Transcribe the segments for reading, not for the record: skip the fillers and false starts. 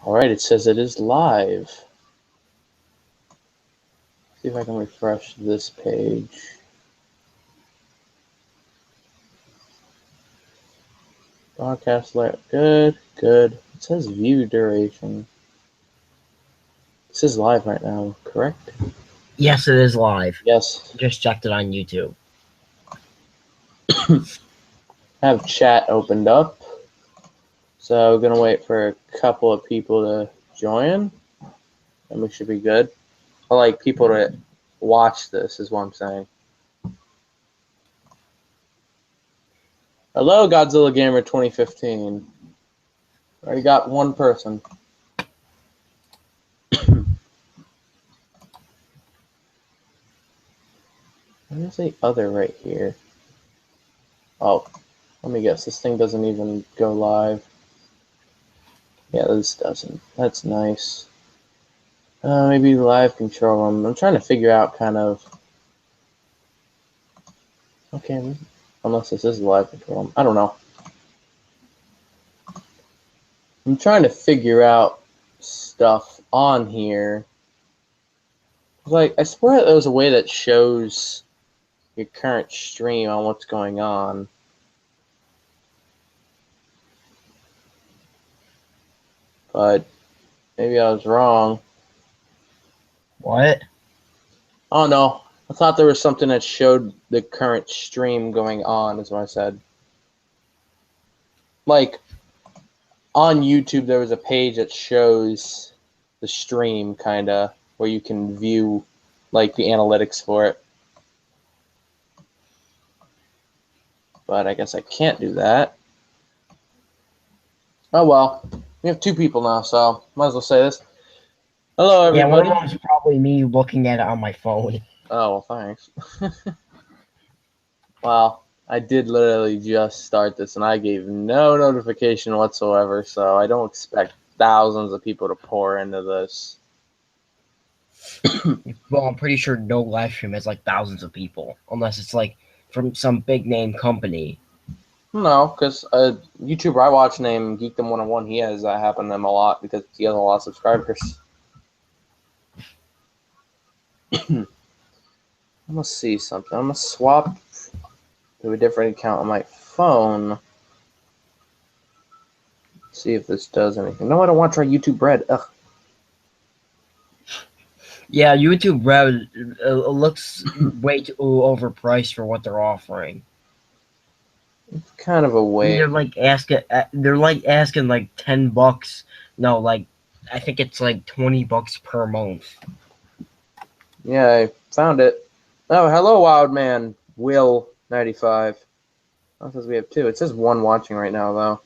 Alright, it says it is live. See if I can refresh this page. Broadcast layer. Good. It says view duration. This is live right now, correct? Yes, it is live. Yes. Just checked it on YouTube. Have chat opened up. So gonna wait for a couple of people to join. And we should be good. I like people to watch this is what I'm saying. Hello, Godzilla Gamer 2015. Already got one person. There's the other right here. Oh, let me guess. This thing doesn't even go live. Yeah, this doesn't. That's nice. Maybe live control room. I'm trying to figure out kind of. Okay, unless this is live control room. I don't know. I'm trying to figure out stuff on here. Like, I swear there was a way that shows your current stream on what's going on. But maybe I was wrong. What? Oh no, I thought there was something that showed the current stream going on, is what I said. Like, on YouTube, there was a page that shows the stream, kind of, where you can view, like, the analytics for it. But I guess I can't do that. Oh well, we have two people now, so might as well say this. Hello, everybody. Yeah, one of them is probably me looking at it on my phone. Oh, well, thanks. Well, I did literally just start this, and I gave no notification whatsoever, so I don't expect thousands of people to pour into this. Well, I'm pretty sure no live stream has like thousands of people, unless it's like from some big name company. No, because a YouTuber I watch named Geekdom101, he has that happen to him a lot because he has a lot of subscribers. I'm gonna see something. I'm gonna swap to a different account on my phone. See if this does anything. No, I don't want to try YouTube Red. Ugh. Yeah, YouTube Red looks way too overpriced for what they're offering. It's kind of a way. They're like asking like $10. No, like I think it's like $20 per month. Yeah, I found it. Oh, hello, Wild Man. Will95. Oh, it says we have two. It says one watching right now, though.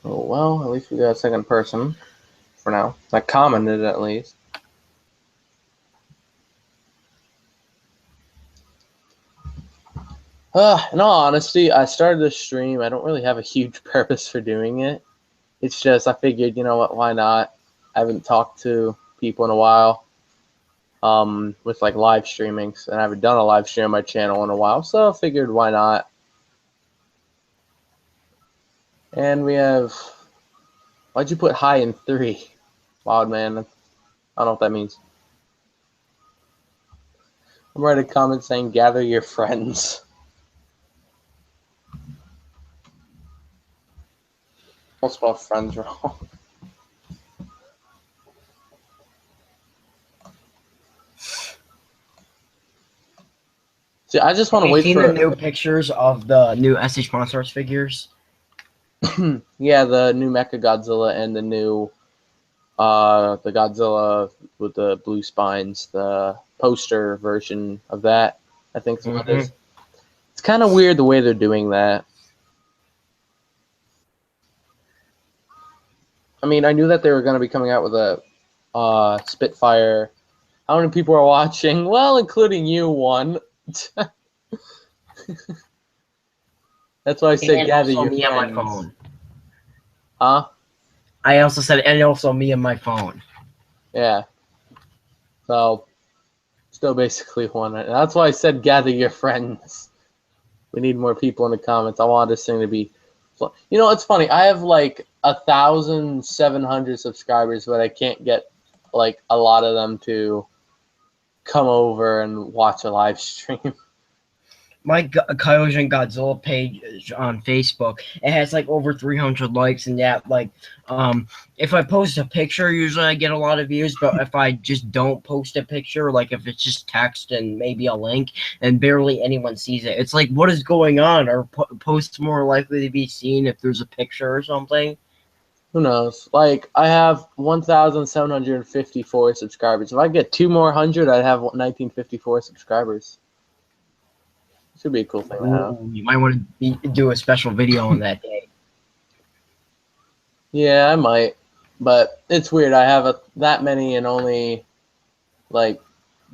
Oh, well, at least we got a second person for now. That commented, at least. In all honesty, I started this stream. I don't really have a huge purpose for doing it. It's just, I figured, you know what, why not? I haven't talked to people in a while with, like, live streamings, and I haven't done a live stream on my channel in a while, so I figured, why not? And we have... Why'd you put high in 3? Wild Man. I don't know what that means. I'm writing a comment saying, gather your friends. I'll spell friends wrong. See, I just want to wait Have you for seen the new pictures of the new SH Monsters figures? yeah, the new Mecha Godzilla and the new the Godzilla with the blue spines, the poster version of that, I think is what it is. It's kind of weird the way they're doing that. I mean, I knew that they were going to be coming out with a Spitfire. How many people are watching? Well, including you, one. That's why I said And gather also your me friends. on my phone. Huh? I also said, and also me and my phone. Yeah. So, still basically one. That's why I said gather your friends. We need more people in the comments. I want this thing to be. You know, it's funny. I have like 1,700 subscribers, but I can't get like a lot of them to come over and watch a live stream. My Kyogen Godzilla page on Facebook, it has like over 300 likes, and yeah, like, if I post a picture, usually I get a lot of views, but if I just don't post a picture, like if it's just text and maybe a link, and barely anyone sees it, it's like, what is going on? Are posts more likely to be seen if there's a picture or something? Who knows? Like, I have 1,754 subscribers. If I get 2 more hundred, I'd have 1,954 subscribers. Should be a cool thing to have. Ooh, you might want to do a special video on that day. Yeah, I might. But it's weird. I have that many and only like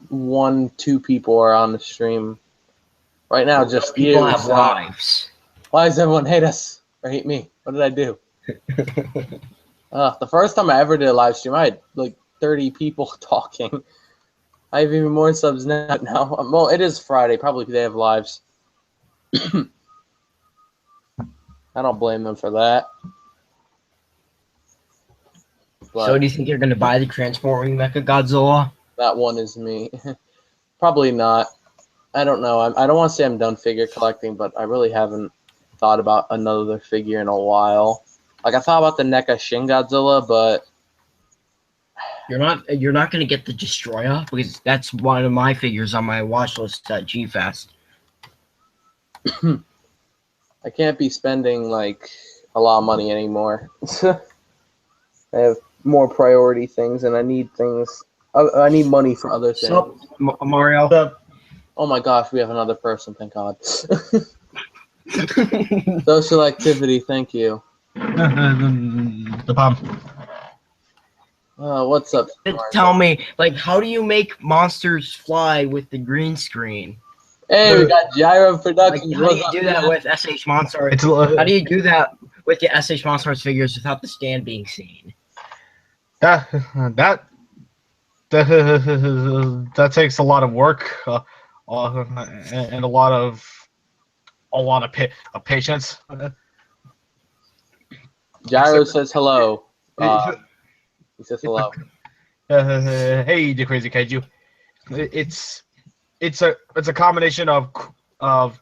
1-2 people are on the stream. Right now, just people you. have lives. Why does everyone hate us or hate me? What did I do? The first time I ever did a live stream, I had like 30 people talking. I have even more subs now. Well, it is Friday. Probably they have lives. I don't blame them for that. But so do you think you're going to buy the Transforming Mechagodzilla? That one is me. Probably not. I don't know. I don't want to say I'm done figure collecting, but I really haven't thought about another figure in a while. Like, I thought about the NECA Shin Godzilla, but you're not going to get the Destroyer, because that's one of my figures on my watch list at G-Fest. I can't be spending like a lot of money anymore. I have more priority things, and I need things. I need money for other things. So, Mario. Oh my gosh, we have another person. Thank God. Social activity. Thank you. The pump. What's up? Tell me, like, how do you make monsters fly with the green screen? Hey, we got Gyro Productions. Like, how do you do that with SH Monsters? How do you do that with the SH Monsters figures without the stand being seen? That takes a lot of work and a lot of patience. Gyro says hello. He says hello. Hey, the crazy kaiju. It's a combination of I'm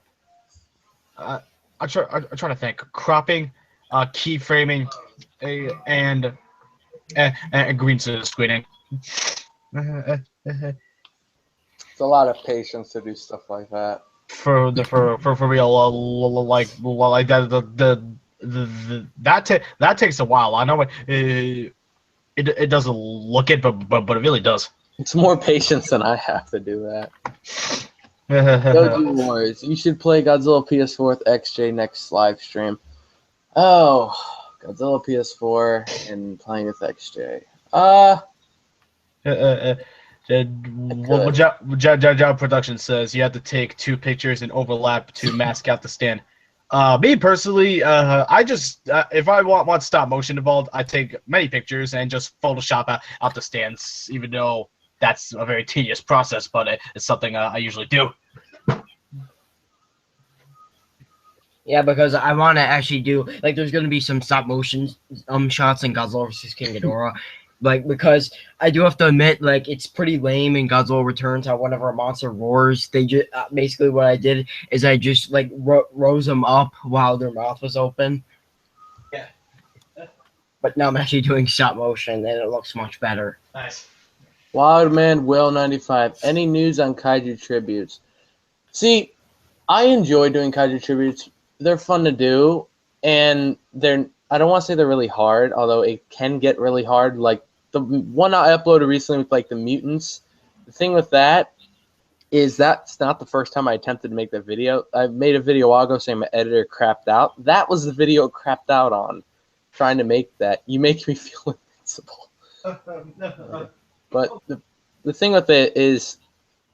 trying to think. Cropping, keyframing, and green screening. It's a lot of patience to do stuff like that. For real, like that takes a while. I know it doesn't look it, but it really does. It's more patience than I have to do that. Goji Wars. You should play Godzilla PS4 with XJ next live stream. Oh, Godzilla PS4 and playing with XJ. Job Production says you have to take 2 pictures and overlap to mask out the stand. Me personally, I just if I want stop motion involved, I take many pictures and just Photoshop out the stands, even though that's a very tedious process, but it's something I usually do. Yeah, because I want to actually do, like, there's going to be some stop motion shots in Godzilla vs. King Ghidorah. Like, because I do have to admit, like, it's pretty lame in Godzilla Returns how whenever a monster roars, they just basically what I did is I just, like, rose them up while their mouth was open. Yeah. But now I'm actually doing stop motion, and it looks much better. Nice. Wildman Will 95. Any news on kaiju tributes? See, I enjoy doing kaiju tributes. They're fun to do, and I don't want to say they're really hard, although it can get really hard. Like the one I uploaded recently with like the mutants. The thing with that is that's not the first time I attempted to make the video. I made a video a while ago saying my editor crapped out. That was the video it crapped out on, trying to make that. You make me feel invincible. But the thing with it is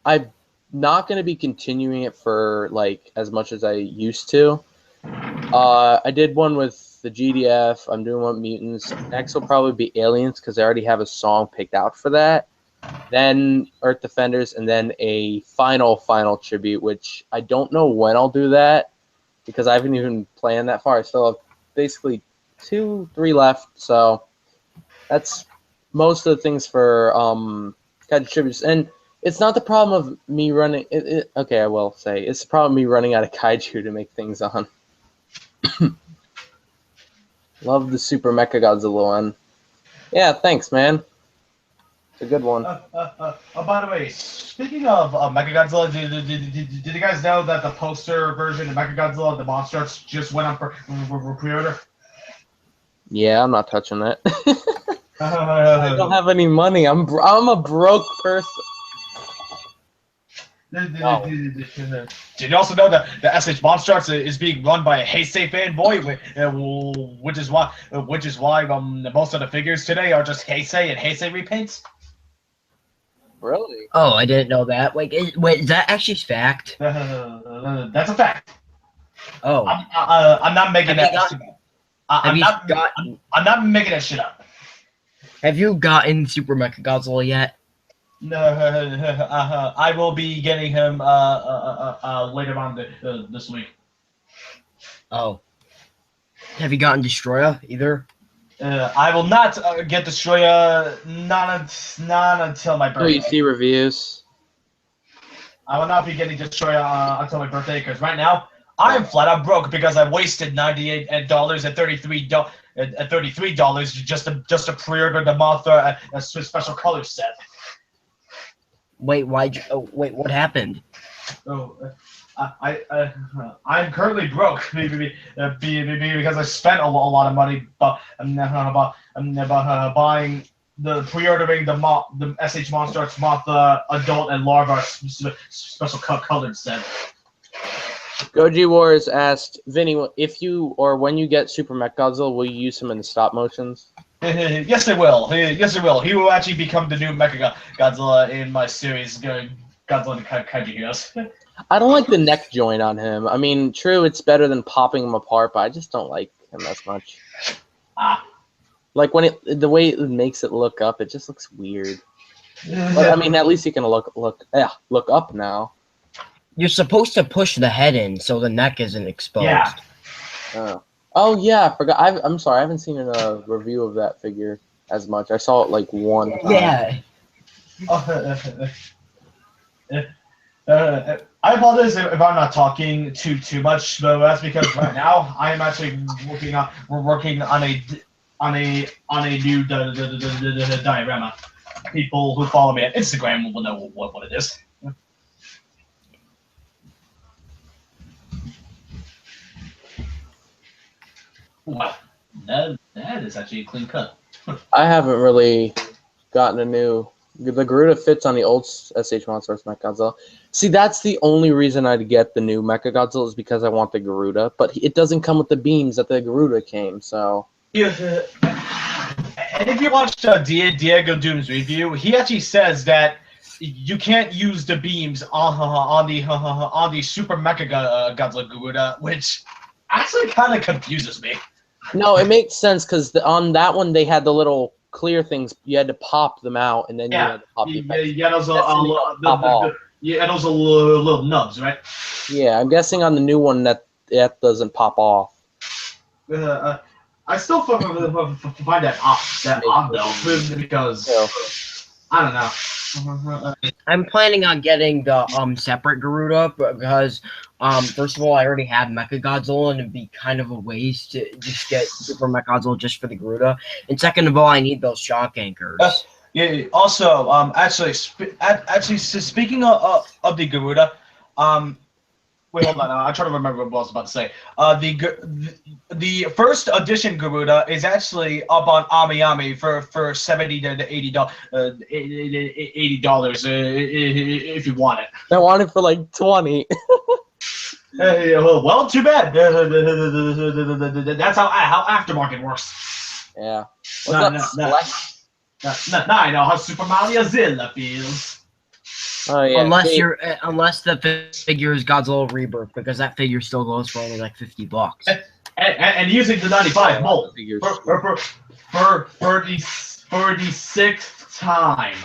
I'm not going to be continuing it for like as much as I used to. I did one with the GDF. I'm doing one with mutants. Next will probably be aliens because I already have a song picked out for that. Then Earth Defenders, and then a final tribute, which I don't know when I'll do that. because I haven't even planned that far. I still have basically 2, 3 left. So that's most of the things for Kaiju Tributes. And it's not the problem of me running. Okay, I will say it's the problem of me running out of Kaiju to make things on. Love the Super Mechagodzilla one. Yeah, thanks, man. It's a good one. By the way, speaking of Mechagodzilla, did you guys know that the poster version of Mechagodzilla, the Monsters, just went on for pre-order? Yeah, I'm not touching that. I don't have any money. I'm a broke person. No. Did you also know that the SH Monsters is being run by a Heisei fanboy, which is why most of the figures today are just Heisei and Heisei repaints? Really? Oh, I didn't know that. Wait, is that actually fact? That's a fact. Oh, I'm not making that. I'm not making that shit up. Have you gotten Super Mechagodzilla yet? No, I will be getting him later on this week. Oh. Have you gotten Destroyer either? I will not get Destroyer not until my Oh, birthday. you see reviews? I will not be getting Destroyer until my birthday because right now I am flat out broke because I wasted $98 at $33 just to pre-order the Mothra a special color set. Wait, why'd you? Oh, wait, what happened? Oh, I'm currently broke because I spent a lot of money buying pre-ordering the SH Monsters Mothra adult and larva special colored set. Goji Wars asked Vinny if you or when you get Super Mechagodzilla, will you use him in the stop motions? Yes, I will. Yes, I will. He will actually become the new Mechagodzilla in my series, Godzilla and Kaiju Heroes. I don't like the neck joint on him. I mean, true, it's better than popping him apart, but I just don't like him as much. Like when the way it makes it look up, it just looks weird. But I mean, at least you can look up now. You're supposed to push the head in so the neck isn't exposed. Yeah. Oh yeah, I forgot. I'm sorry, I haven't seen a review of that figure as much. I saw it like one time. Yeah. I apologize if I'm not talking too much, but that's because right now I am actually working on a new diorama. People who follow me on Instagram will know what it is. Wow, that is actually a clean cut. I haven't really gotten a new. The Garuda fits on the old SH Monsters Mechagodzilla. See, that's the only reason I'd get the new Mechagodzilla is because I want the Garuda, but it doesn't come with the beams that the Garuda came. So. Yeah. And if you watched Diego Doom's review, he actually says that you can't use the beams on the Super Mechagodzilla Garuda, which actually kind of confuses me. No, it makes sense because on that one they had the little clear things. You had to pop them out, and then you had to pop the effects. Those little nubs, right? Yeah, I'm guessing on the new one that doesn't pop off. I still find that odd though, because I don't know. I'm planning on getting the separate Garuda because first of all I already have Mechagodzilla and it'd be kind of a waste to just get Super Mechagodzilla just for the Garuda. And second of all, I need those shock anchors. Yeah. Also, actually, speaking of the Garuda, wait, hold on. I'm trying to remember what I was about to say. The first edition Garuda is actually up on AmiAmi for $70 to $80 if you want it. I want it for like 20. Well, too bad. That's how aftermarket works. Yeah. Now I know how Super Mario Zilla feels. Oh yeah. Unless the figure is Godzilla Rebirth, because that figure still goes for only like $50. And using the 95 mold for the sixth time.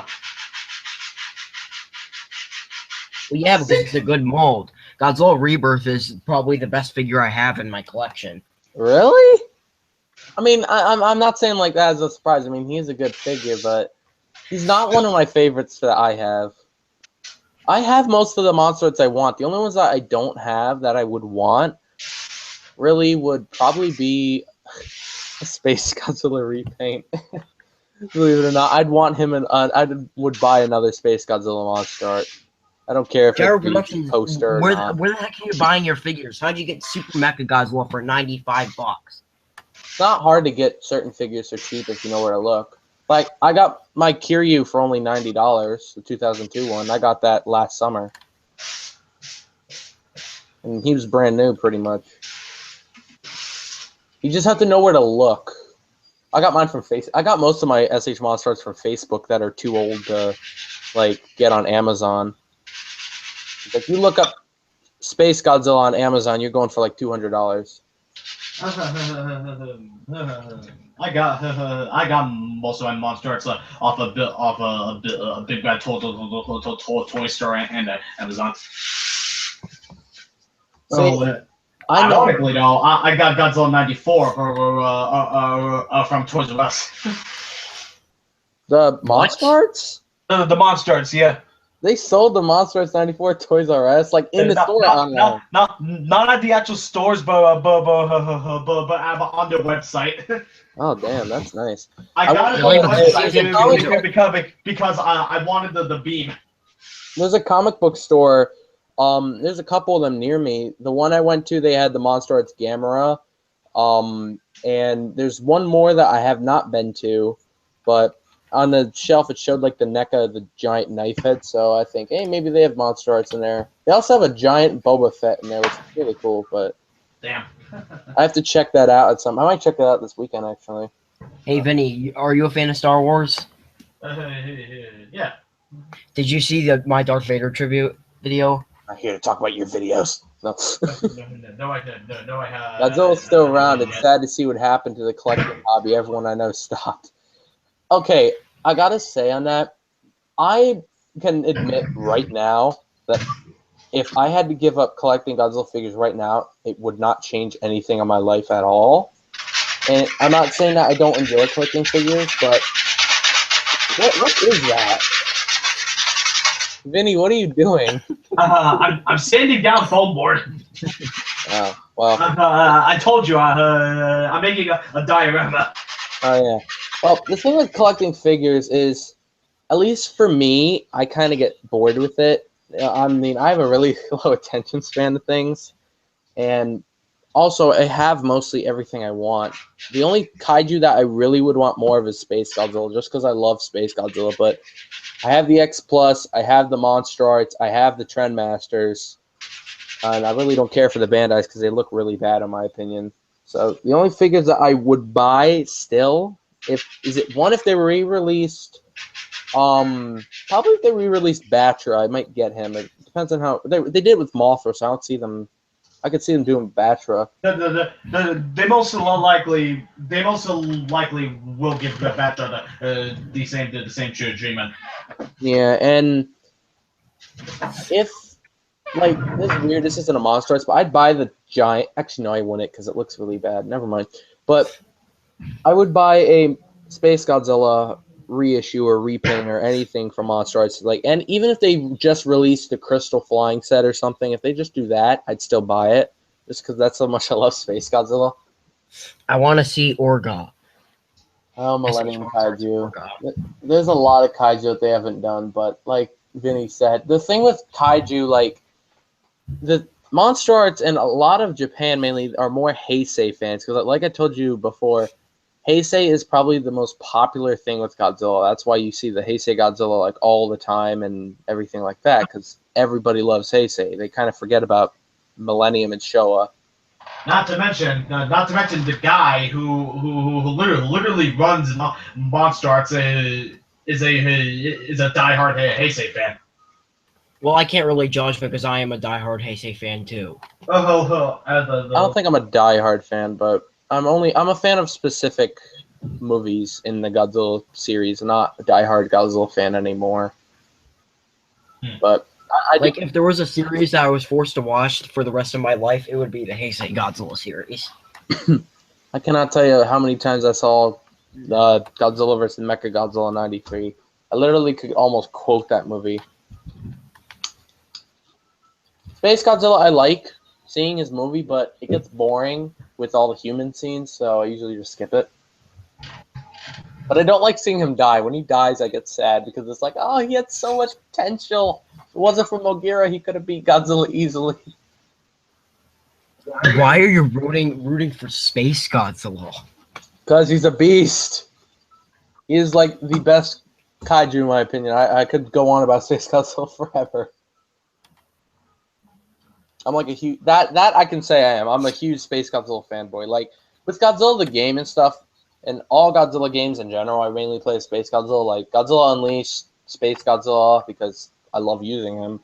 Well, yeah, because it's a good mold. Godzilla Rebirth is probably the best figure I have in my collection. Really? I mean, I'm not saying like that as a surprise. I mean, he's a good figure, but he's not one of my favorites that I have. I have most of the monsters I want. The only ones that I don't have that I would want really would probably be a Space Godzilla repaint. Believe it or not, I'd want him, and I would buy another Space Godzilla monster art. I don't care if Gyro it's Productions, a poster or where not. the heck are you buying your figures? How'd you get Super Mecha Godzilla for $95? It's not hard to get certain figures for cheap if you know where to look. Like, I got my Kiryu for only $90, the 2002 one. I got that last summer. And he was brand new, pretty much. You just have to know where to look. I got mine from I got most of my SH Monsters from Facebook that are too old to, like, get on Amazon. If you look up Space Godzilla on Amazon, you're going for, like, $200. I got most of my monster arts off a big bad toy store and Amazon. So, ironically, though, I got Godzilla '94 from Toys R Us. the Monster Arts? The monster arts, yeah. They sold the Monster Arts '94 Toys R Us, like in the store online. Not at the actual stores, but on their website. Oh damn, that's nice. I got it on the website because I wanted the beam. There's a comic book store. There's a couple of them near me. The one I went to, they had the Monster Arts Gamera. And there's one more that I have not been to, but on the shelf it showed like the NECA, the giant knife head. So I think, hey, maybe they have Monster Arts in there. They also have a giant Boba Fett in there, which is really cool. But damn, I have to check that out at some. I might check that out this weekend actually. Hey Vinny, are you a fan of Star Wars? Yeah. Did you see my Darth Vader tribute video? I'm here to talk about your videos. No. No, I have. Godzilla's still around. It's sad to see what happened to the collecting hobby. Everyone I know stopped. Okay, I gotta say on that, I can admit right now that if I had to give up collecting Godzilla figures right now, it would not change anything on my life at all. And I'm not saying that I don't enjoy collecting figures, but what is that? Vinny, what are you doing? I'm sanding down foam board. Oh, well. I told you, I'm making a diorama. Oh, yeah. Well, the thing with collecting figures is, at least for me, I kind of get bored with it. I mean, I have a really low attention span to things. And also, I have mostly everything I want. The only kaiju that I really would want more of is Space Godzilla, just because I love Space Godzilla. But I have the X Plus, I have the Monster Arts, I have the Trendmasters, and I really don't care for the Bandais because they look really bad in my opinion. So the only figures that I would buy still, if they were re-released, probably if they re-released Batra, I might get him. It depends on how they did with Mothra, so I don't see them. I could see them doing Batra. They most likely will give Batra the same treatment. Yeah, and if like this is weird, this isn't a Monster Arts, but I'd buy the giant. Actually, no, I wouldn't because it looks really bad. Never mind. But I would buy a Space Godzilla reissue or repaint or anything from Monster Arts. Like, and even if they just released the Crystal Flying set or something, if they just do that, I'd still buy it just because that's how much I love Space Godzilla. I want to see Orga. Oh, Millennium Kaiju. There's a lot of Kaiju that they haven't done, but like Vinny said, the thing with Kaiju, like the Monster Arts and a lot of Japan mainly are more Heisei fans because, like I told you before, Heisei is probably the most popular thing with Godzilla. That's why you see the Heisei Godzilla like all the time and everything like that because everybody loves Heisei. They kind of forget about Millennium and Showa. Not to mention the guy who literally runs Monster Arts is a diehard Heisei fan. Well, I can't really judge because I am a diehard Heisei fan too. I don't think I'm a diehard fan, but I'm a fan of specific movies in the Godzilla series, not a diehard Godzilla fan anymore. But Like, if there was a series that I was forced to watch for the rest of my life, it would be the Heisei Godzilla series. I cannot tell you how many times I saw Godzilla vs. Mechagodzilla '93. I literally could almost quote that movie. Space Godzilla, I like seeing his movie, but it gets boring with all the human scenes, so I usually just skip it. But I don't like seeing him die. When he dies, I get sad because it's like, oh, he had so much potential. If it wasn't for Mogira, he could have beat Godzilla easily. Why are you rooting for Space Godzilla? Because he's a beast. He is like the best kaiju, in my opinion. I could go on about Space Godzilla forever. I'm like a huge that I can say I am. I'm a huge Space Godzilla fanboy. Like with Godzilla the game and stuff, and all Godzilla games in general, I mainly play Space Godzilla. Like Godzilla Unleashed, Space Godzilla, because I love using him.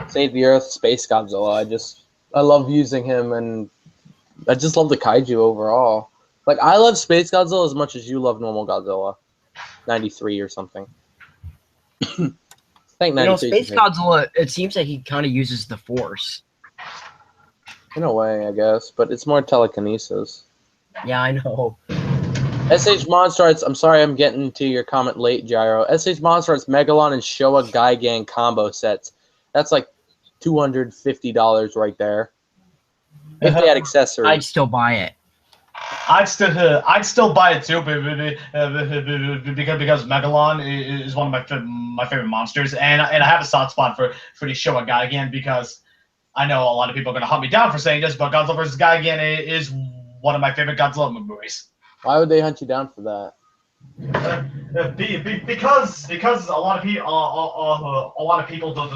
Save the Earth, Space Godzilla. I love using him, and I just love the kaiju overall. Like I love Space Godzilla as much as you love normal Godzilla, '93 or something. I think Space Godzilla. It seems that he kind of uses the Force. In a way, I guess, but it's more telekinesis. Yeah, I know. SH Monster Arts, I'm sorry I'm getting to your comment late, Gyro. SH Monster Arts Megalon and Showa Gaigan combo sets. That's like $250 right there. If they had accessories. I'd still buy it. I'd still buy it too, because Megalon is one of my favorite monsters, and I have a soft spot for the Showa Gaigan because I know a lot of people are gonna hunt me down for saying this, but Godzilla vs. Gaigan is one of my favorite Godzilla movies. Why would they hunt you down for that? Because a lot of people don't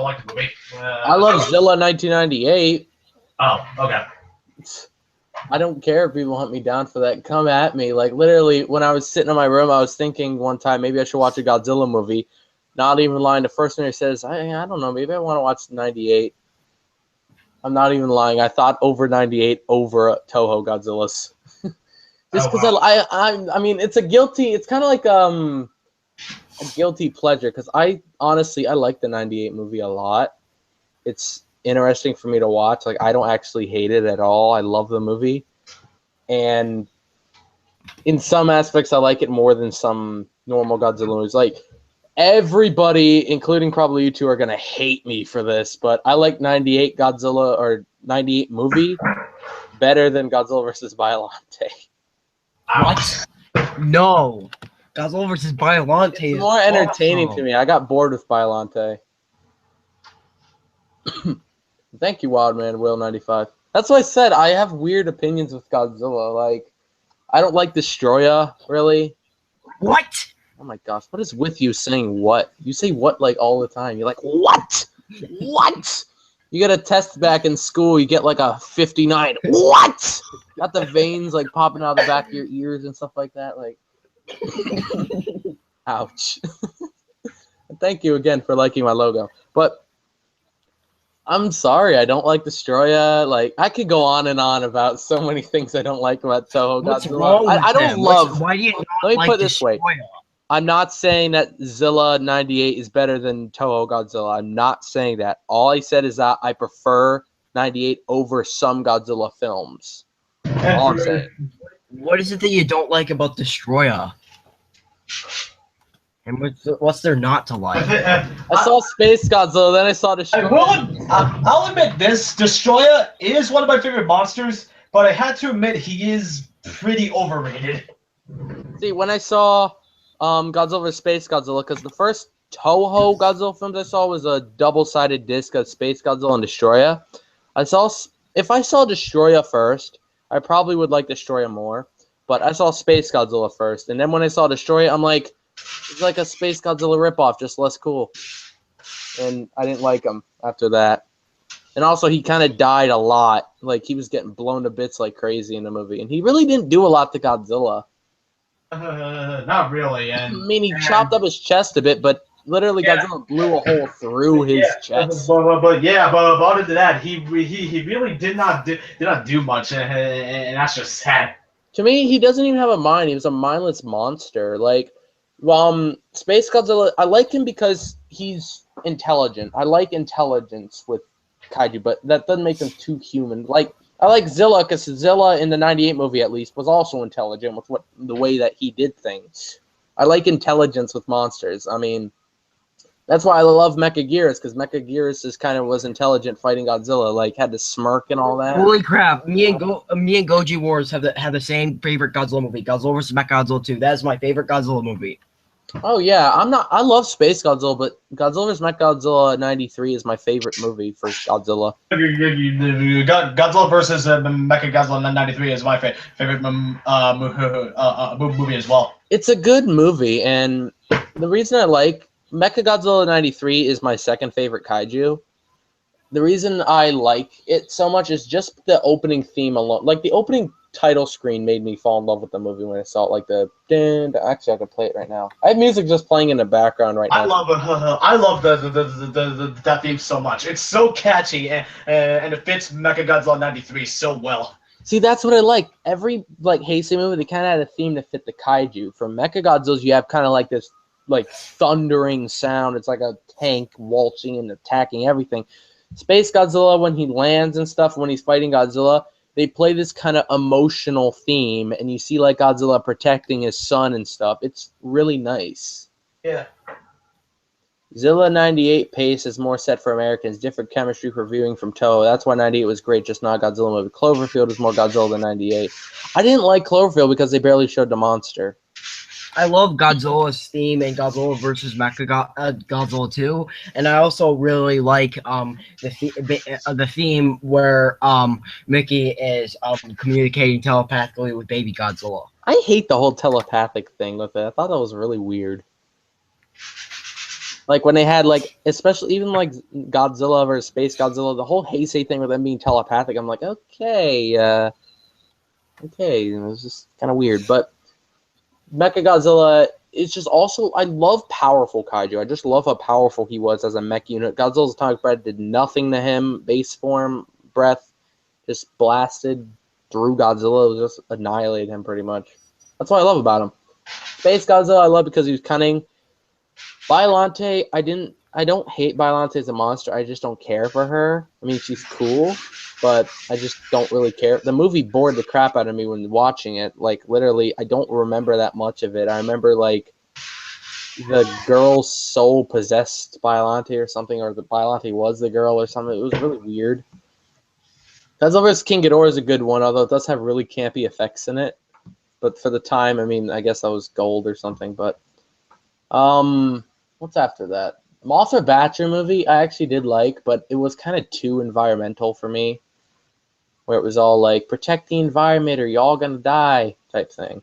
like the movie. I love Zilla 1998. Oh, okay. I don't care if people hunt me down for that. Come at me. Like, literally, when I was sitting in my room, I was thinking one time, maybe I should watch a Godzilla movie. Not even lying. The first thing he says, I don't know, maybe I want to watch 98. I'm not even lying. I thought over 98 over Toho Godzillas. Just because I mean, it's kind of like a guilty pleasure because I like the 98 movie a lot. It's interesting for me to watch. Like, I don't actually hate it at all. I love the movie. And in some aspects, I like it more than some normal Godzilla movies. Like, everybody, including probably you two, are going to hate me for this, but I like 98 Godzilla or 98 movie better than Godzilla vs. Biollante. What? No. Godzilla vs. Biollante is more entertaining to me. I got bored with Biollante. Thank you, Wildman Will 95. That's what I said. I have weird opinions with Godzilla. Like, I don't like Destroya, really. What? Oh my gosh, what is with you saying what? You say what like all the time. You're like, what? What? You get a test back in school, you get like a 59. What? Got the veins like popping out of the back of your ears and stuff like that. Like, ouch. Thank you again for liking my logo. But I'm sorry, I don't like Destroya. Like, I could go on and on about so many things I don't like about Toho What's Godzilla. wrong with I don't them? love. Why do you not Let me like put it this way. Destroya? I'm not saying that Zilla 98 is better than Toho Godzilla. I'm not saying that. All I said is that I prefer 98 over some Godzilla films. All I'm saying. What is it that you don't like about Destroya? And what's there not to like? I saw Space Godzilla, then I saw Destroya. I'll admit this. Destroya is one of my favorite monsters, but I had to admit he is pretty overrated. See, when I saw Godzilla vs. Space Godzilla, because the first Toho Godzilla films I saw was a double-sided disc of Space Godzilla and Destroya. If I saw Destroya first, I probably would like Destroya more. But I saw Space Godzilla first, and then when I saw Destroya, I'm like, it's like a Space Godzilla ripoff, just less cool. And I didn't like him after that. And also, he kind of died a lot. Like, he was getting blown to bits like crazy in the movie. And he really didn't do a lot to Godzilla. Not really. I mean, he chopped up his chest a bit, but literally Godzilla blew a hole through his chest. But other than that, he really did not do much, and that's just sad. To me, he doesn't even have a mind. He was a mindless monster. Like, Space Godzilla, I like him because he's intelligent. I like intelligence with kaiju, but that doesn't make them too human. Like, I like Zilla because Zilla in the 98 movie, at least, was also intelligent with the way that he did things. I like intelligence with monsters. I mean, that's why I love Mechagodzilla, because Mechagodzilla was intelligent fighting Godzilla, like had to smirk and all that. Holy crap! Me and Goji Wars have the same favorite Godzilla movie, Godzilla vs. Mechagodzilla 2. That is my favorite Godzilla movie. Oh yeah, I love Space Godzilla, but Godzilla vs. Mechagodzilla 93 is my favorite movie for Godzilla. Godzilla versus Mechagodzilla 93 is my favorite movie as well. It's a good movie, and the reason I like Mechagodzilla 93 is my second favorite kaiju. The reason I like it so much is just the opening theme alone. Like, the opening title screen made me fall in love with the movie when I saw it. Like, actually, I can play it right now. I have music just playing in the background right now. I love that theme so much. It's so catchy, and it fits Mechagodzilla 93 so well. See, that's what I like. Every, like, Heisei movie, they kind of had a theme to fit the kaiju. For Mechagodzilla, you have kind of like this, like, thundering sound. It's like a tank waltzing and attacking everything. Space Godzilla, when he lands and stuff, when he's fighting Godzilla, they play this kind of emotional theme, and you see, like, Godzilla protecting his son and stuff. It's really nice. Yeah. Zilla 98 pace is more set for Americans, different chemistry for viewing from Toho. That's why 98 was great, just not a Godzilla movie. Cloverfield is more Godzilla than 98. I didn't like Cloverfield because they barely showed the monster. I love Godzilla's theme in Godzilla vs. Godzilla 2, and I also really like the theme where Mickey is communicating telepathically with baby Godzilla. I hate the whole telepathic thing with it. I thought that was really weird. Like, when they had, like, especially even, like, Godzilla versus Space Godzilla, the whole Heisei thing with them being telepathic, I'm like, okay, it was just kind of weird. But Mechagodzilla is just also, I love powerful kaiju. I just love how powerful he was as a mech unit. Godzilla's atomic breath did nothing to him. Base form breath just blasted through Godzilla. It just annihilated him pretty much. That's what I love about him. Space Godzilla, I love because he was cunning. Biollante, I don't hate Biollante as a monster. I just don't care for her. I mean, she's cool, but I just don't really care. The movie bored the crap out of me when watching it. Like, literally, I don't remember that much of it. I remember, like, the girl's soul possessed Biollante or something, or the Biollante was the girl or something. It was really weird. Godzilla vs. King Ghidorah is a good one, although it does have really campy effects in it. But for the time, I mean, I guess that was gold or something. But what's after that? Mothra Batcher movie I actually did like, but it was kind of too environmental for me, where it was all like, protect the environment or y'all gonna die type thing.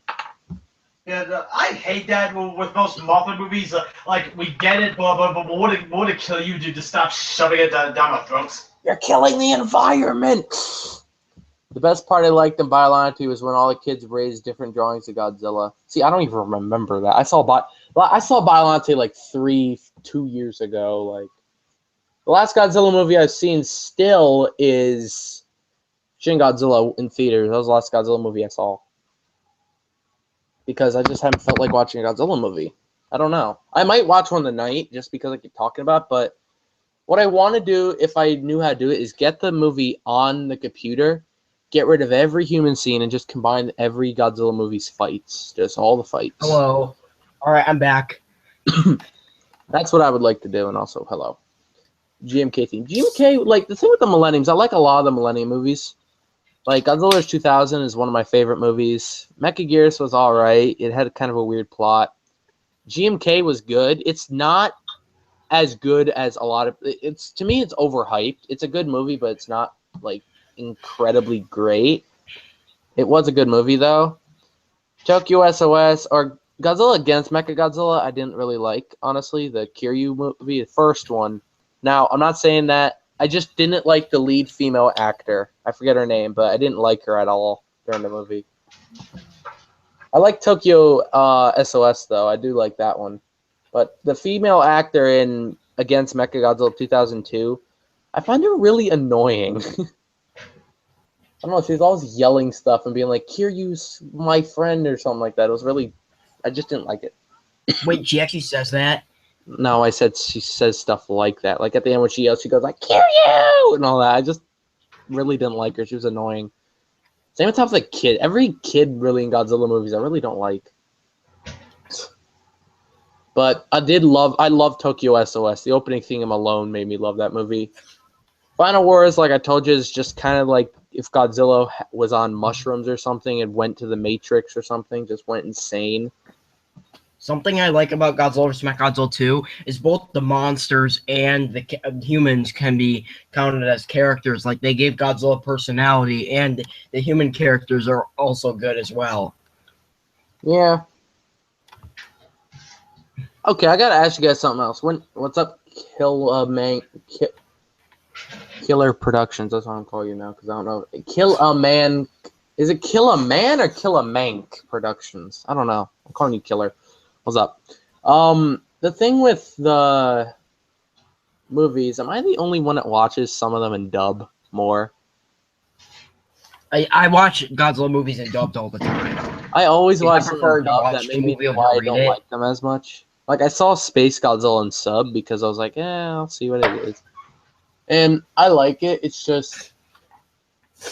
Yeah, I hate that with most Mothra movies. Like, we get it, but what would it kill you to stop shoving it down our throats? You're killing the environment! The best part I liked in Biollante was when all the kids raised different drawings of Godzilla. See, I don't even remember that. I saw Biollante like 2 years ago. Like, the last Godzilla movie I've seen still is Shin Godzilla in theaters. That was the last Godzilla movie I saw. Because I just haven't felt like watching a Godzilla movie. I don't know. I might watch one tonight just because I keep talking about it, but what I want to do, if I knew how to do it, is get the movie on the computer, get rid of every human scene, and just combine every Godzilla movie's fights. Just all the fights. Hello. All right, I'm back. That's what I would like to do, and also, hello. GMK theme. GMK, like, the thing with the Millenniums, I like a lot of the Millennium movies. Like, Godzilla vs. 2000 is one of my favorite movies. Mechagodzilla was alright. It had kind of a weird plot. GMK was good. It's not as good as a lot of... To me, it's overhyped. It's a good movie, but it's not, like, incredibly great. It was a good movie, though. Tokyo SOS, or Godzilla against Mechagodzilla, I didn't really like, honestly. The Kiryu movie, the first one. Now, I'm not saying that. I just didn't like the lead female actor. I forget her name, but I didn't like her at all during the movie. I like Tokyo SOS, though. I do like that one. But the female actor in Against Mechagodzilla 2002, I find her really annoying. I don't know, she was always yelling stuff and being like, Kiryu's my friend or something like that. It was really... I just didn't like it. Wait, she actually says that? No, I said she says stuff like that. Like at the end when she yells, she goes like "kill you" and all that. I just really didn't like her. She was annoying. Same with the kid. Every kid really in Godzilla movies I really don't like. But I love Tokyo SOS. The opening theme alone made me love that movie. Final Wars, like I told you, is just kind of like if Godzilla was on mushrooms or something and went to the Matrix or something, just went insane. Something I like about Godzilla vs. Mechagodzilla 2 is both the monsters and the humans can be counted as characters. Like, they gave Godzilla personality, and the human characters are also good as well. Yeah. Okay, I gotta ask you guys something else. What's up, Killer Productions? That's what I'm calling you now because I don't know. Kill a Man. Is it Kill a Man or Kill a Mank Productions? I don't know. I'm calling you Killer. What's up? The thing with the movies, am I the only one that watches some of them in dub more? I watch Godzilla movies in dubbed all the time. I always watch I them prefer in to dub. watch That the may be movie over why I read don't it. like them as much. Like I saw Space Godzilla in sub because I was like, I'll see what it is. And I like it. It's just,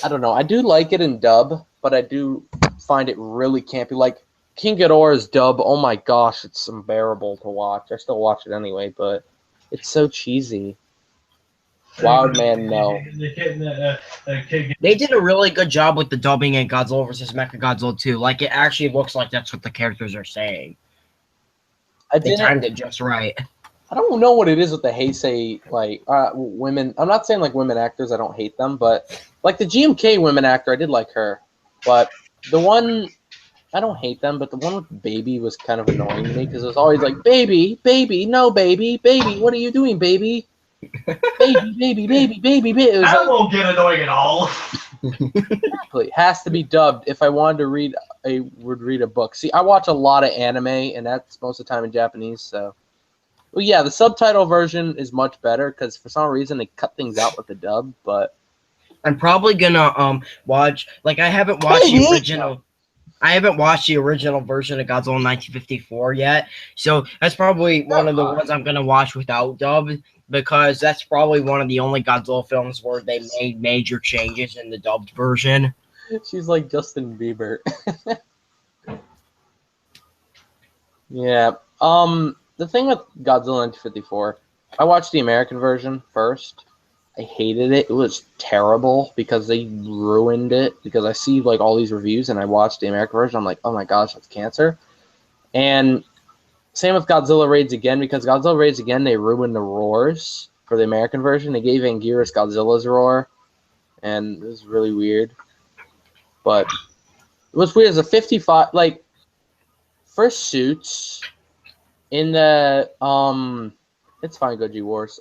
I don't know. I do like it in dub, but I do find it really campy. Like King Ghidorah's dub, oh my gosh, it's unbearable to watch. I still watch it anyway, but it's so cheesy. Wild Man, no. They did a really good job with the dubbing in Godzilla vs. Mechagodzilla 2. Like, it actually looks like that's what the characters are saying. They timed it just right. I don't know what it is with the Heisei, like, women. I'm not saying, like, women actors, I don't hate them, but, like, the GMK women actor, I did like her. But the one, I don't hate them, but the one with Baby was kind of annoying to me because it was always like, baby, no, baby, what are you doing, baby? baby. It was that won't get annoying at all. Exactly. It has to be dubbed. If I wanted to read a book. See, I watch a lot of anime, and that's most of the time in Japanese, so. Well, yeah, the subtitle version is much better because for some reason they cut things out with the dub. But I'm probably gonna watch. Like, I haven't watched the original. I haven't watched the original version of Godzilla 1954 yet, so that's probably one of the ones I'm gonna watch without dub because that's probably one of the only Godzilla films where they made major changes in the dubbed version. She's like Justin Bieber. Yeah. The thing with Godzilla 1954, I watched the American version first. I hated it. It was terrible because they ruined it. Because I see like all these reviews and I watched the American version. I'm like, oh my gosh, that's cancer. And same with Godzilla Raids Again because Godzilla Raids Again, they ruined the roars for the American version. They gave Anguirus Godzilla's roar, and it was really weird. But it was weird as a 55 like for suits. In the it's fine, Goji Wars.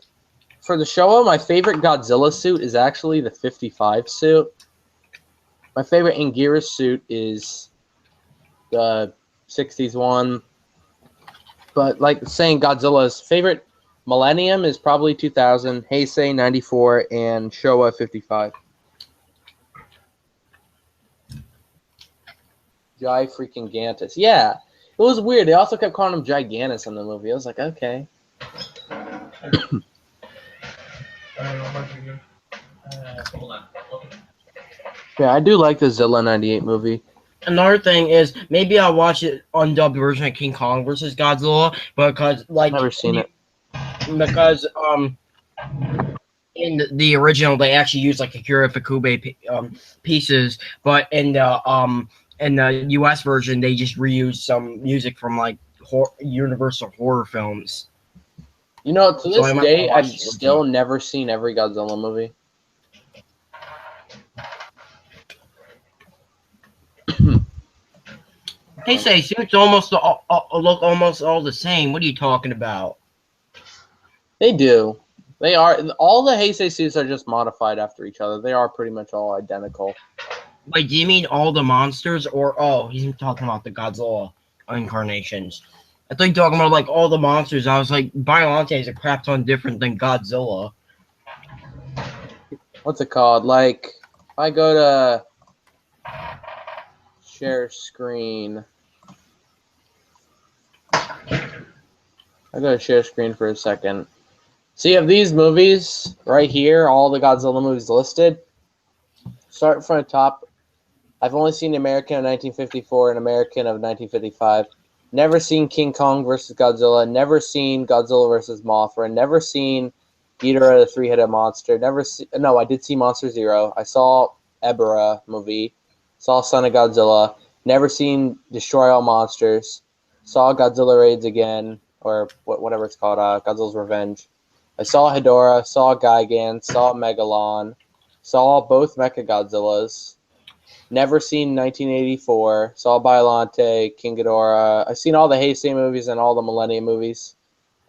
For the Showa, my favorite Godzilla suit is actually the 55 suit. My favorite Anguirus suit is the 60s one. But like saying Godzilla's favorite Millennium is probably 2000, Heisei 94, and Showa 55. Jai freaking Gantus. Yeah. It was weird. They also kept calling him Gigantus in the movie. I was like, okay. Yeah, I do like the Zilla 98 movie. Another thing is maybe I'll watch it undubbed version of King Kong versus Godzilla because like I've never seen it. Because in the original they actually used like Akira Ifukube pieces, but in the US version they just reused some music from like Universal horror films. You know, to this day, I've still never seen every Godzilla movie. They say suits almost look almost all the same. What are you talking about? They do. They are. All the Heisei suits are just modified after each other. They are pretty much all identical. Wait, do you mean all the monsters, or he's talking about the Godzilla incarnations? I thought you were talking about like all the monsters. I was like, Biollante is a crap ton different than Godzilla. What's it called? Like, if I go to share screen. I gotta share screen for a second. So you have these movies right here, all the Godzilla movies listed. Start from the top. I've only seen American of 1954 and American of 1955. Never seen King Kong versus Godzilla. Never seen Godzilla versus Mothra. Never seen Ghidorah the Three-Headed Monster. No, I did see Monster Zero. I saw Ebera movie. Saw Son of Godzilla. Never seen Destroy All Monsters. Saw Godzilla Raids Again, or whatever it's called, Godzilla's Revenge. I saw Hedorah. Saw Gigan. Saw Megalon. Saw both Mechagodzillas. Never seen 1984. Saw Biollante, King Ghidorah. I've seen all the Heisei movies and all the Millennium movies.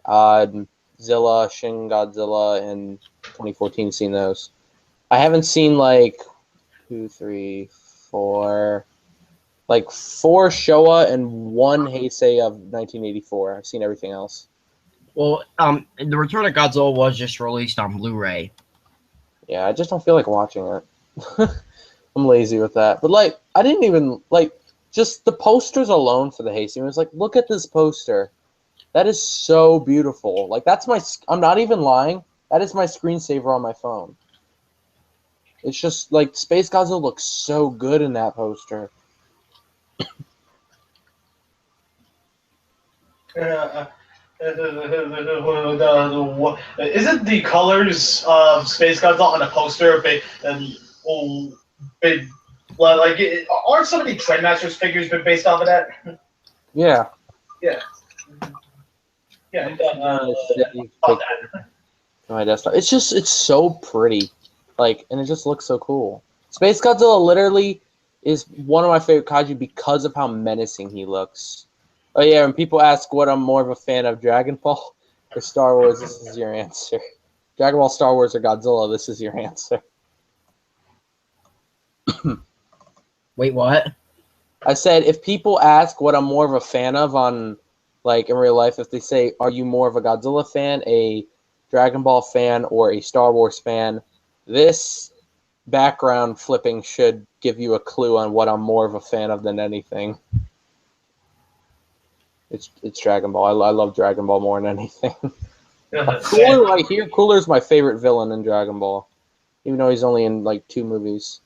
Zilla, Shin Godzilla, and 2014. Seen those. I haven't seen like 2, 3, 4, like 4 Showa and 1 Heisei of 1984. I've seen everything else. Well, The Return of Godzilla was just released on Blu-ray. Yeah, I just don't feel like watching it. I'm lazy with that. But, like, I didn't even, like, just the posters alone for the Heisei was like, look at this poster. That is so beautiful. Like, that's I'm not even lying. That is my screensaver on my phone. It's just, like, Space Godzilla looks so good in that poster. Isn't the colors of Space Godzilla on a poster aren't some of the Trendmasters figures been based off of that? Yeah. Yeah. Yeah. My desktop. It's so pretty. Like, and it just looks so cool. Space Godzilla literally is one of my favorite kaiju because of how menacing he looks. Oh yeah, when people ask what I'm more of a fan of, Dragon Ball or Star Wars, this is your answer. Dragon Ball, Star Wars, or Godzilla, this is your answer. Wait, what? I said if people ask what I'm more of a fan of on, like, in real life, if they say, are you more of a Godzilla fan, a Dragon Ball fan, or a Star Wars fan, this background flipping should give you a clue on what I'm more of a fan of than anything. It's Dragon Ball. I love Dragon Ball more than anything. Cooler right here. Cooler's my favorite villain in Dragon Ball, even though he's only in like 2 movies,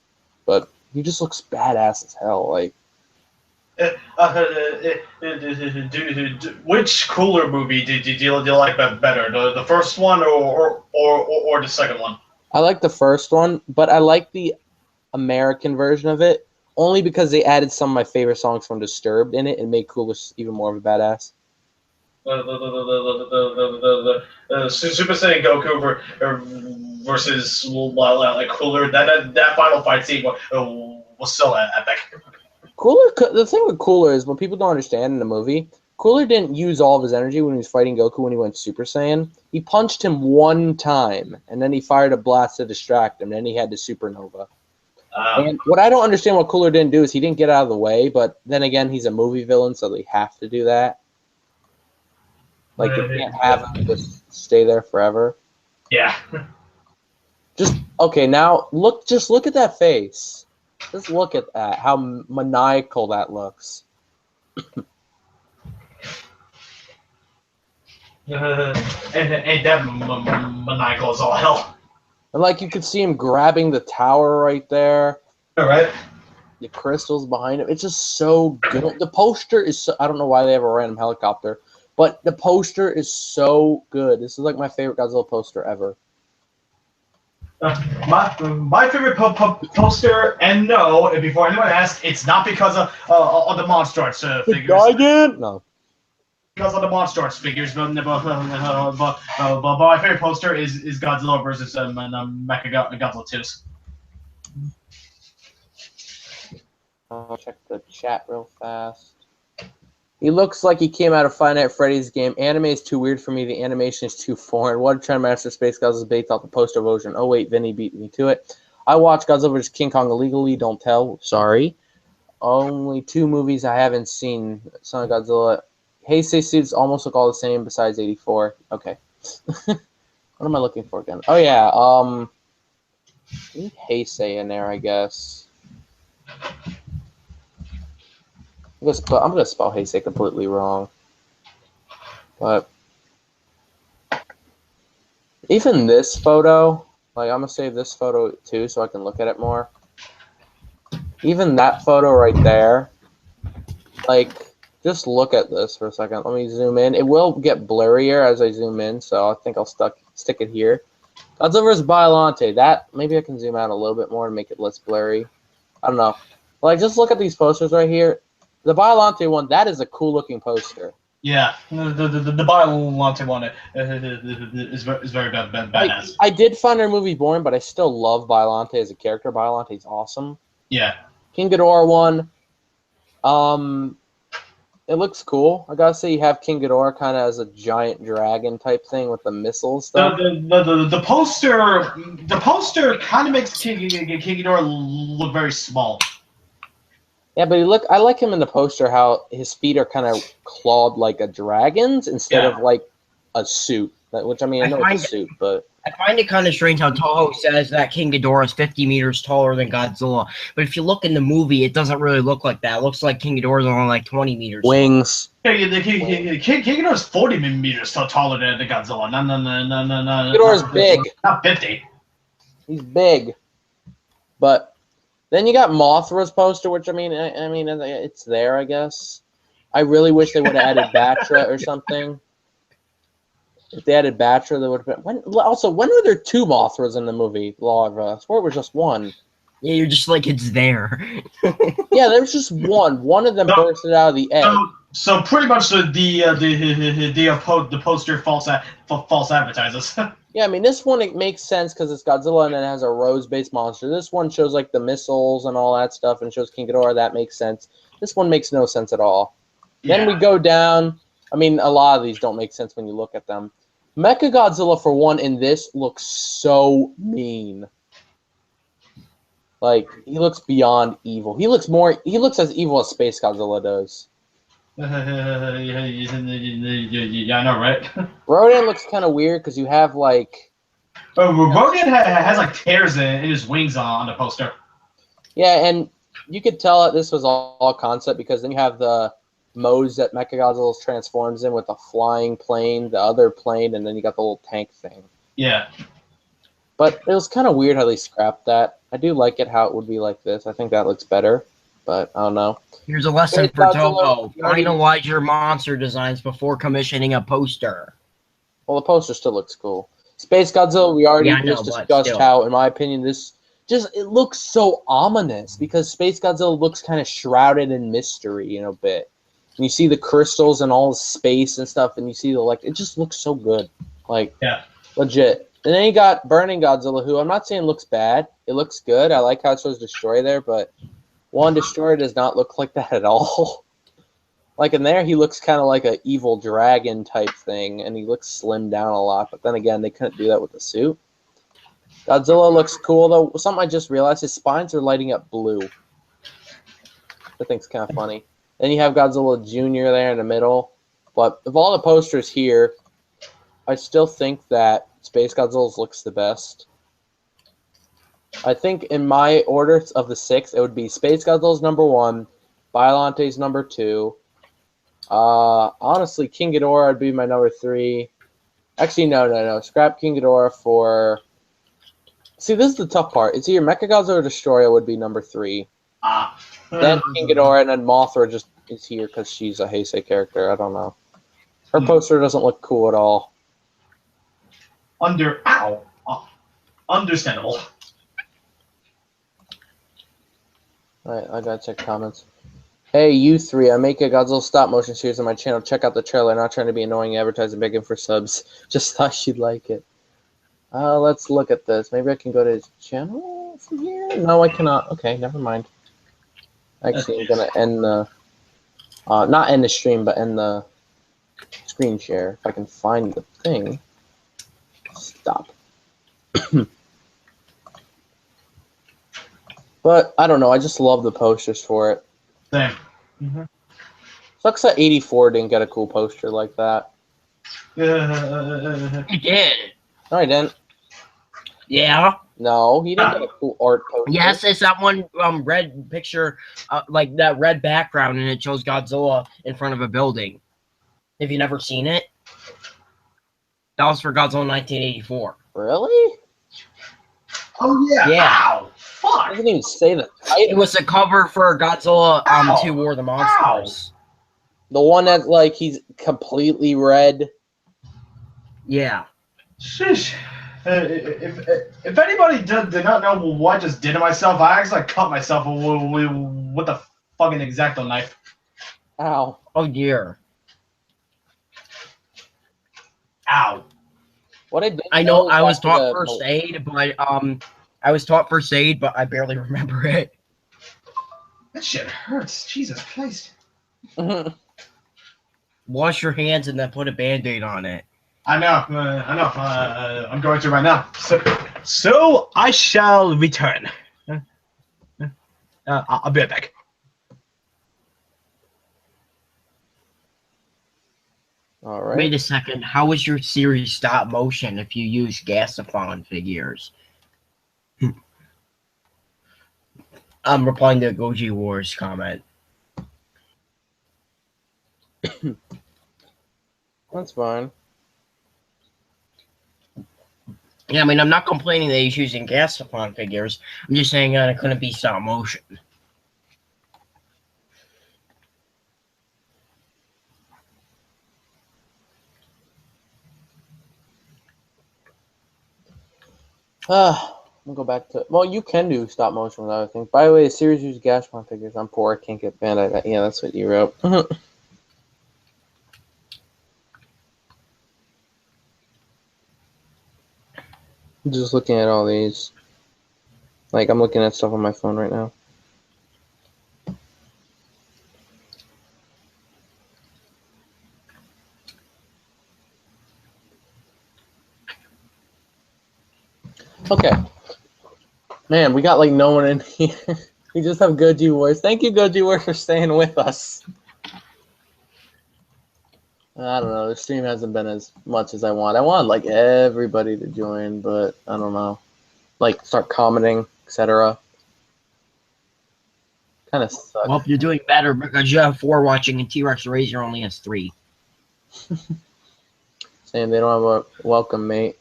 but he just looks badass as hell. Like, which Cooler movie did you like better, the first one or the second one? I like the first one, but I like the American version of it only because they added some of my favorite songs from Disturbed in it and made Cooler even more of a badass. Super Saiyan Goku versus like Cooler. That final fight scene was so epic. Cooler. The thing with Cooler is what people don't understand in the movie. Cooler didn't use all of his energy when he was fighting Goku when he went Super Saiyan. He punched him one time, and then he fired a blast to distract him, and then he had the supernova. And what I don't understand what Cooler didn't do is he didn't get out of the way, but then again, he's a movie villain, so they have to do that. Like, they can't have him just stay there forever. Yeah. Okay, now just look at that face. Just look at that, how maniacal that looks. Ain't that maniacal as all hell? And, like, you could see him grabbing the tower right there. All right. The crystals behind him. It's just so good. The poster is so, I don't know why they have a random helicopter, but the poster is so good. This is like my favorite Godzilla poster ever. My favorite poster, and no, before anyone asks, it's not because of the Monster Arts figures. Gigan? No. Because of the Monster Arts figures, but my favorite poster is Godzilla versus Mechagodzilla 2s. I'll check the chat real fast. He looks like he came out of Five Nights at Freddy's game. Anime is too weird for me. The animation is too foreign. What a Trendmaster Space Godzilla based off the poster version. Oh wait, Vinny beat me to it. I watched Godzilla vs. King Kong illegally. Don't tell. Sorry. Only 2 movies I haven't seen. Son of Godzilla. Heisei suits almost look all the same besides 84. Okay. What am I looking for again? Oh yeah. Heisei in there, I guess. I'm gonna spell Heisei completely wrong. But even this photo, like I'm gonna save this photo too so I can look at it more. Even that photo right there, like, just look at this for a second. Let me zoom in. It will get blurrier as I zoom in, so I think I'll stick it here. Godzilla vs. Biollante. That, maybe I can zoom out a little bit more and make it less blurry. I don't know. Like, just look at these posters right here. The Biollante one, that is a cool looking poster. Yeah, the Biollante one is very badass. Like, I did find her movie boring, but I still love Biollante as a character. Biolante's awesome. Yeah. King Ghidorah one, it looks cool. I gotta say, you have King Ghidorah kind of as a giant dragon type thing with the missile stuff. The poster kind of makes King Ghidorah look very small. Yeah, but I like him in the poster how his feet are kind of clawed like a dragon's instead of like a suit. Which, I mean, I know it's a suit, but I find it kind of strange how Toho says that King Ghidorah is 50 meters taller than Godzilla. But if you look in the movie, it doesn't really look like that. It looks like King Ghidorah is only like 20 meters wings. King Ghidorah is 40 meters taller than Godzilla. No. Ghidorah's big. Not 50. He's big. But then you got Mothra's poster, which, I mean, it's there, I guess. I really wish they would have added Batra or something. If they added Batra, they would have been. When were there two Mothras in the movie, Law of Us? Where it was just one? Yeah, you're just like, it's there. Yeah, there was just one. One of them bursted out of the egg. So pretty much the poster false advertises. Yeah, I mean, this one, it makes sense because it's Godzilla and it has a rose-based monster. This one shows, like, the missiles and all that stuff and shows King Ghidorah. That makes sense. This one makes no sense at all. Yeah. Then we go down. I mean, a lot of these don't make sense when you look at them. Mechagodzilla, for one, in this looks so mean. Like, he looks beyond evil. He looks as evil as Space Godzilla does. Yeah, I know, right? Rodan looks kind of weird because you have, like... Rodan has like, tears in his wings on the poster. Yeah, and you could tell that this was all concept because then you have the modes that Mechagodzilla transforms in with a flying plane, the other plane, and then you got the little tank thing. Yeah. But it was kind of weird how they scrapped that. I do like it how it would be like this. I think that looks better, but I don't know. Here's a lesson for Toho. Finalize your monster designs before commissioning a poster. Well, the poster still looks cool. Space Godzilla, we already discussed how, in my opinion, it looks so ominous because Space Godzilla looks kind of shrouded in mystery, a bit. And you see the crystals and all the space and stuff, and you see it just looks so good. Like, yeah, legit. And then you got Burning Godzilla, who I'm not saying looks bad. It looks good. I like how it shows Destroy there, but Destroy does not look like that at all. Like, in there, he looks kind of like an evil dragon type thing, and he looks slimmed down a lot. But then again, they couldn't do that with the suit. Godzilla looks cool, though. Something I just realized, his spines are lighting up blue. I think it's kind of funny. Then you have Godzilla Jr. there in the middle. But of all the posters here, I still think that Space Godzilla's looks the best. I think in my order of the 6, it would be Space Godzilla's number 1, Biolante's number 2. Honestly, King Ghidorah would be my number 3. Actually, no. Scrap King Ghidorah for... See, this is the tough part. It's either Mechagodzilla or Destroyer would be number 3. Then King Ghidorah, and then Mothra just is here because she's a Heisei character. I don't know. Her poster doesn't look cool at all. Understandable. Alright, I gotta check comments. Hey, you three, I make a Godzilla stop motion series on my channel. Check out the trailer. Not trying to be annoying advertising, begging for subs. Just thought you'd like it. Let's look at this. Maybe I can go to his channel from here? No, I cannot. Okay, never mind. Actually, I'm gonna end the... not end the stream, but end the screen share. If I can find the thing. Stop. But, I don't know. I just love the posters for it. Same. Sucks that 84 didn't get a cool poster like that. He did. No, he didn't. Yeah. No, he didn't get a cool art poster. Yes, it's that one red picture, like that red background, and it shows Godzilla in front of a building. Have you never seen it? That was for Godzilla 1984. Really? Oh yeah. Yeah. Ow! Fuck! It doesn't even say the It title. was the cover for Godzilla Ow. 2 War of the Monsters. The one that like he's completely red. Yeah. Shush. If anybody did not know what I just did to myself, I actually cut myself with the fucking X-Acto knife. Ow. Oh dear. Ow. What I did I know I was after taught the- first aid, but I barely remember it. That shit hurts. Jesus Christ. Wash your hands and then put a band-aid on it. I know. I'm going to right now. So I shall return. I'll be right back. All right. Wait a second. How is your series stop motion if you use Gasaphon figures? I'm replying to Goji Wars comment. That's fine. Yeah, I mean, I'm not complaining that he's using Gasaphon figures. I'm just saying that it couldn't be stop motion. We'll go back to. Well, you can do stop motion with other things. By the way, the series uses Gashmon figures. I'm poor. I can't get banned. Yeah, that's what you wrote. Just looking at all these. Like, I'm looking at stuff on my phone right now. Okay. Man, we got like no one in here. We just have Goji Wars. Thank you, Goji Wars, for staying with us. I don't know. The stream hasn't been as much as I want. I want like everybody to join, but I don't know. Like start commenting, etc. Kind of sucks. Well, you're doing better because you have 4 watching and T-Rex Razor only has 3. Saying they don't have a welcome mate.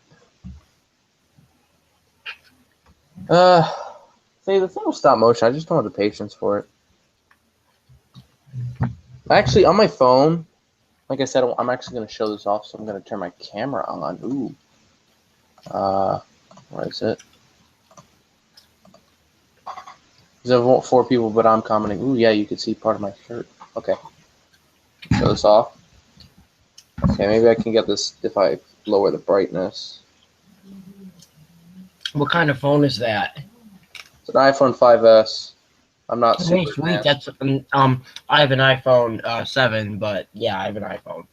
See, the thing with stop motion, I just don't have the patience for it. Actually, on my phone, like I said, I'm actually going to show this off, so I'm going to turn my camera on. Ooh. Where is it? There's 4 people, but I'm commenting. Ooh, yeah, you can see part of my shirt. Okay. Show this off. Okay, maybe I can get this if I lower the brightness. What kind of phone is that? It's an iPhone 5S. I'm not Oh, super sweet. advanced. That's I have an iPhone 7, but yeah, I have an iPhone.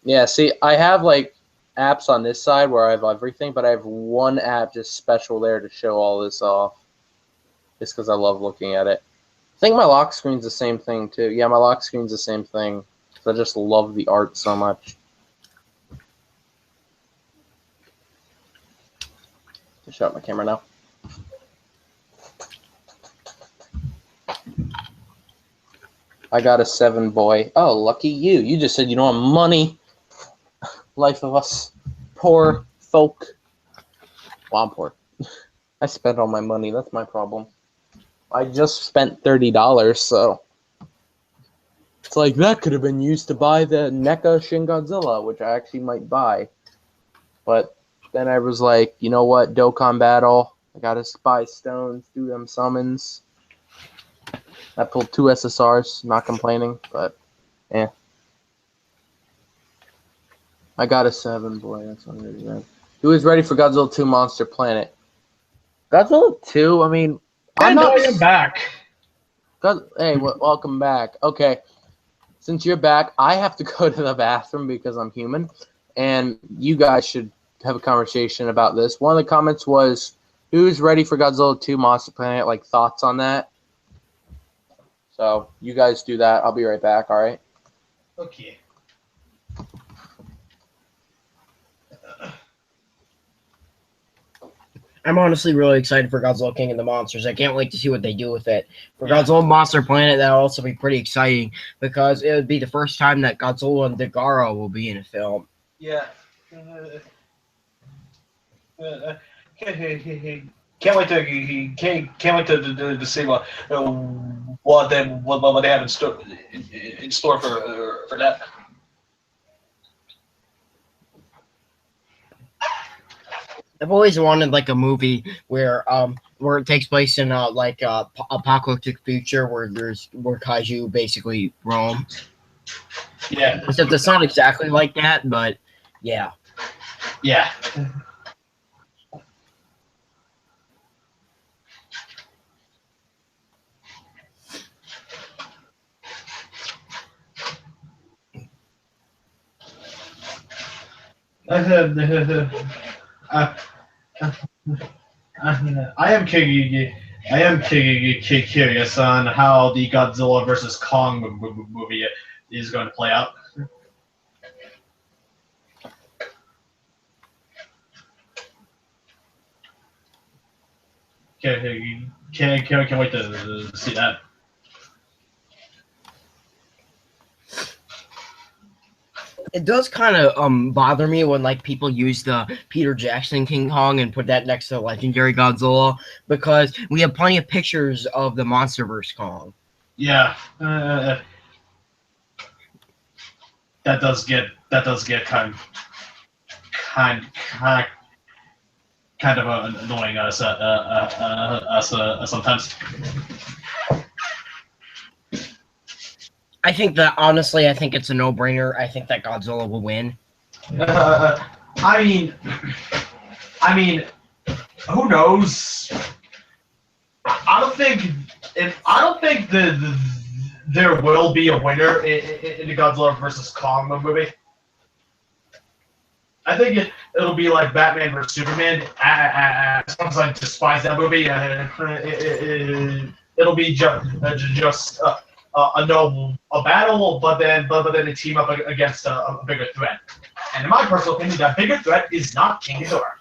Yeah, see, I have like apps on this side where I have everything, but I have one app just special there to show all this off. Just because I love looking at it. I think my lock screen's the same thing too. Yeah, my lock screen's the same thing. I just love the art so much. Just shut my camera now. I got a 7, boy. Oh, lucky you. You just said you don't have money. Life of us poor folk. Well, I'm poor. I spent all my money. That's my problem. I just spent $30, so it's like that could have been used to buy the NECA Shin Godzilla, which I actually might buy. But then I was like, you know what? Dokkan Battle. I gotta buy stones, do them summons. I pulled 2 SSRs, not complaining, but yeah. I got a 7, boy. That's what it is. Who is ready for Godzilla 2 Monster Planet? Godzilla 2, I mean, I am back. Hey, welcome back. Okay, since you're back, I have to go to the bathroom because I'm human, and you guys should have a conversation about this. One of the comments was, who's ready for Godzilla 2 Monster Planet? Like, thoughts on that? So, you guys do that. I'll be right back, all right? Okay. I'm honestly really excited for Godzilla King of the Monsters. I can't wait to see what they do with it. For Godzilla Monster Planet, that'll also be pretty exciting because it would be the first time that Godzilla and Dagara will be in a film. Yeah. Can't wait to can't wait to see what they have in store for that. I've always wanted like a movie where it takes place in apocalyptic future where kaiju basically roam. Yeah, Except it's not exactly like that, but yeah. yeah. I am curious on how the Godzilla versus Kong movie is going to play out. Can't wait to see that. It does kind of bother me when like people use the Peter Jackson King Kong and put that next to legendary Godzilla because we have plenty of pictures of the MonsterVerse Kong. Yeah, that does get kind of annoying us sometimes. I think that honestly, I think it's a no-brainer. I think that Godzilla will win. I mean, who knows? I don't think there will be a winner in the Godzilla versus Kong movie. I think it'll be like Batman versus Superman. As long as I despise that movie, it'll be just a battle, but then they team up against a bigger threat. And in my personal opinion, that bigger threat is not King Ghidorah.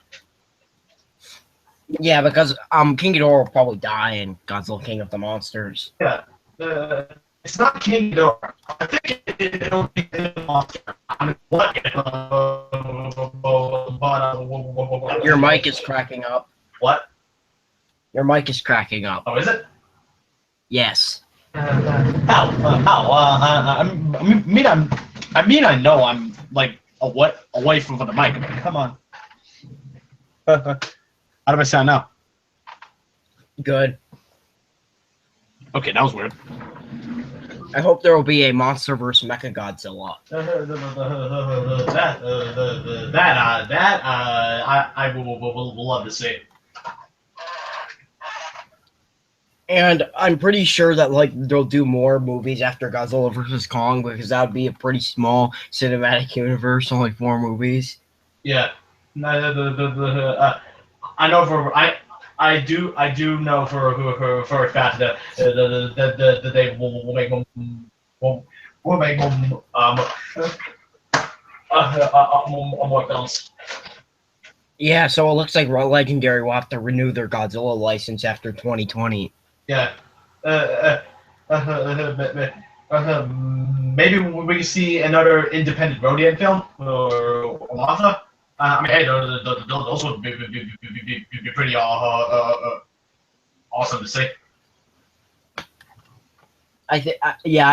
Yeah, because King Ghidorah will probably die in Godzilla King of the Monsters. Yeah, it's not King Ghidorah. I think it'll be the monster. I mean, Your mic is cracking up. What? Your mic is cracking up. Oh, is it? Yes. How? I know I'm like away from the mic. Come on. How do I sound now? Good. Okay, that was weird. I hope there will be a MonsterVerse Mechagodzilla. I will love to see. And I'm pretty sure that like they'll do more movies after Godzilla vs. Kong because that would be a pretty small cinematic universe, only 4 movies. Yeah. I know I do know for a fact that they will make more films. Yeah, so it looks like Legendary will have to renew their Godzilla license after 2020. Yeah. Maybe we can see another independent Rodian film or Martha. I mean, hey, those would be pretty awesome to see. I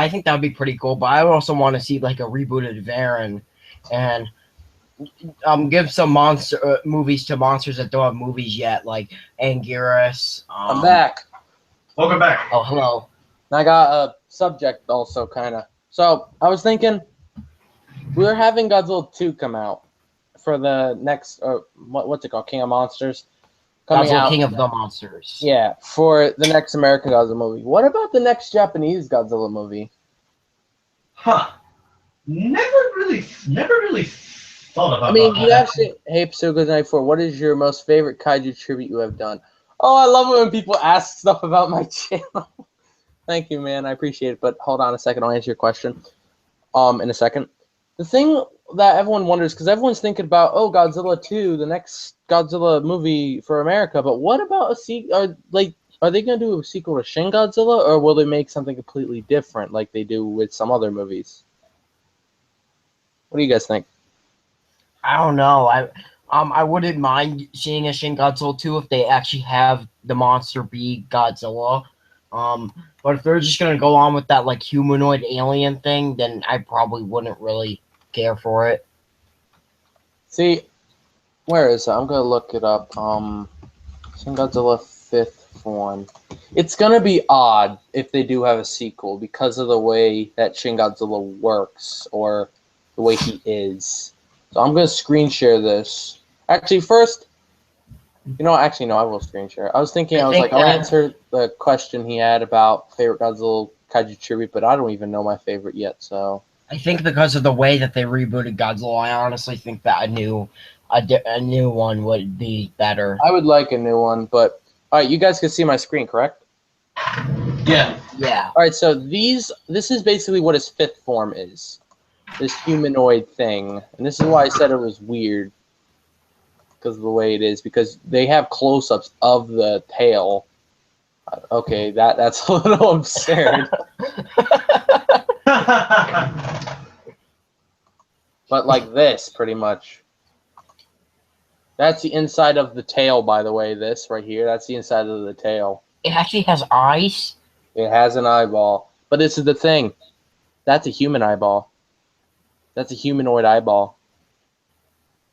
think that would be pretty cool. But I also want to see like a rebooted Varan, and give some monster movies to monsters that don't have movies yet, like Anguirus. I'm back. Welcome back. Oh, hello. I got a subject also, kind of. So I was thinking we're having Godzilla 2 come out for the next, what's it called, King of Monsters? Coming Godzilla out. King of the Monsters. Yeah, for the next American Godzilla movie. What about the next Japanese Godzilla movie? Huh. Never really thought about. I mean, you actually, hey, Pacificgoji94, what is your most favorite kaiju tribute you have done? Oh, I love it when people ask stuff about my channel. Thank you, man. I appreciate it. But hold on a second. I'll answer your question in a second. The thing that everyone wonders, because everyone's thinking about, oh, Godzilla 2, the next Godzilla movie for America. But what about a sequel? Are they going to do a sequel to Shin Godzilla, or will they make something completely different like they do with some other movies? What do you guys think? I don't know. I wouldn't mind seeing a Shin Godzilla 2 if they actually have the monster be Godzilla. But if they're just gonna go on with that like humanoid alien thing, then I probably wouldn't really care for it. See, where is it? I'm gonna look it up. Shin Godzilla fifth form. It's gonna be odd if they do have a sequel because of the way that Shin Godzilla works or the way he is. So I'm gonna screen share this. Actually, first, actually no, I will screen share. I was thinking, I'll answer the question he had about favorite Godzilla kaiju tribute, but I don't even know my favorite yet. So I think because of the way that they rebooted Godzilla, I honestly think that a new one would be better. I would like a new one, but all right, you guys can see my screen, correct? Yeah. Yeah. All right, so this is basically what his fifth form is. This humanoid thing. And this is why I said it was weird. Because of the way it is. Because they have close-ups of the tail. Okay, that's a little absurd. But like this, pretty much. That's the inside of the tail, by the way, this right here. That's the inside of the tail. It actually has eyes? It has an eyeball. But this is the thing. That's a human eyeball. That's a humanoid eyeball.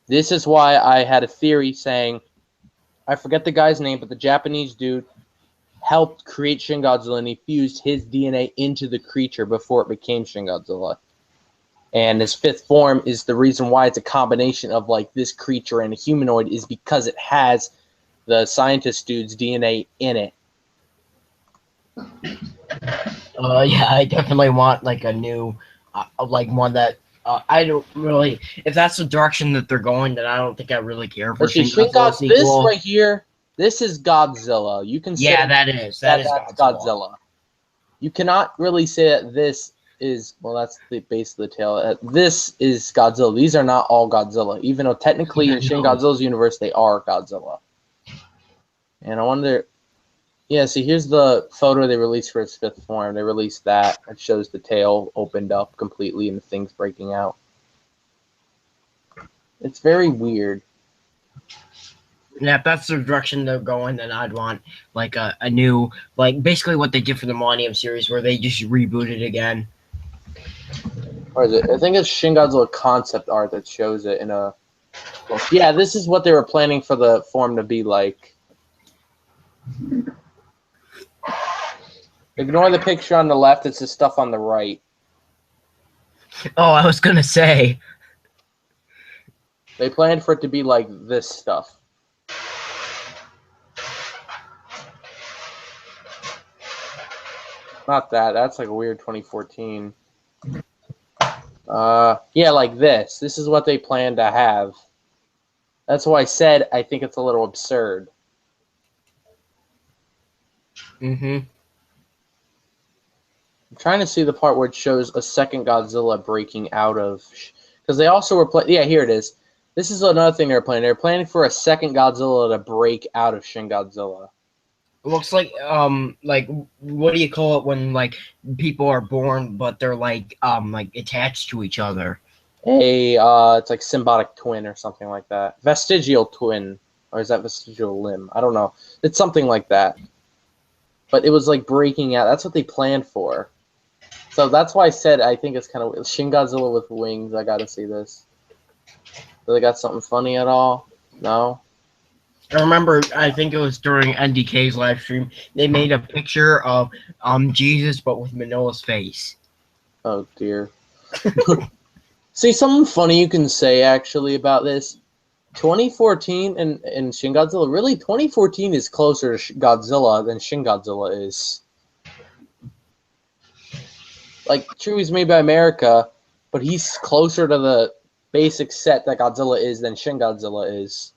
This is why I had a theory saying, I forget the guy's name, but the Japanese dude helped create Shin Godzilla and he fused his DNA into the creature before it became Shin Godzilla. And his fifth form is the reason why it's a combination of like this creature and a humanoid is because it has the scientist dude's DNA in it. Yeah, I definitely want like a new, like one that I don't really. If that's the direction that they're going, then I don't think I really care for Shin Godzilla sequel. This right here, this is Godzilla. You can say that is Godzilla. You cannot really say that this is, well, that's the base of the tail. This is Godzilla. These are not all Godzilla, even though technically in Shin Godzilla's universe they are Godzilla. And I wonder. Yeah, see, here's the photo they released for its fifth form. They released that. It shows the tail opened up completely and the thing's breaking out. It's very weird. Yeah, if that's the direction they're going, then I'd want like a new, like basically what they did for the Millennium series, where they just reboot it again. Or is it? I think it's Shin Godzilla concept art that shows it in a. Yeah, this is what they were planning for the form to be like. Ignore the picture on the left. It's the stuff on the right. Oh, I was gonna say. They planned for it to be like this stuff. Not that. That's like a weird 2014. Yeah, like this. This is what they plan to have. That's why I said I think it's a little absurd. Mm-hmm. I'm trying to see the part where it shows a second Godzilla breaking out of... Because they also were... Yeah, here it is. This is another thing they're planning. They're planning for a second Godzilla to break out of Shin Godzilla. It looks like what do you call it when like people are born but they're like attached to each other? It's like symbiotic twin or something like that. Vestigial twin. Or is that vestigial limb? I don't know. It's something like that. But it was like breaking out. That's what they planned for. So that's why I said I think it's kind of Shin Godzilla with wings. I gotta see this. Do they got something funny at all? No? I remember, I think it was during NDK's live stream, they made a picture of Jesus, but with Manoa's face. Oh, dear. See, something funny you can say, actually, about this. 2014 and Shin Godzilla, really, 2014 is closer to Godzilla than Shin Godzilla is. Like, true, he's made by America, but he's closer to the basic set that Godzilla is than Shin Godzilla is.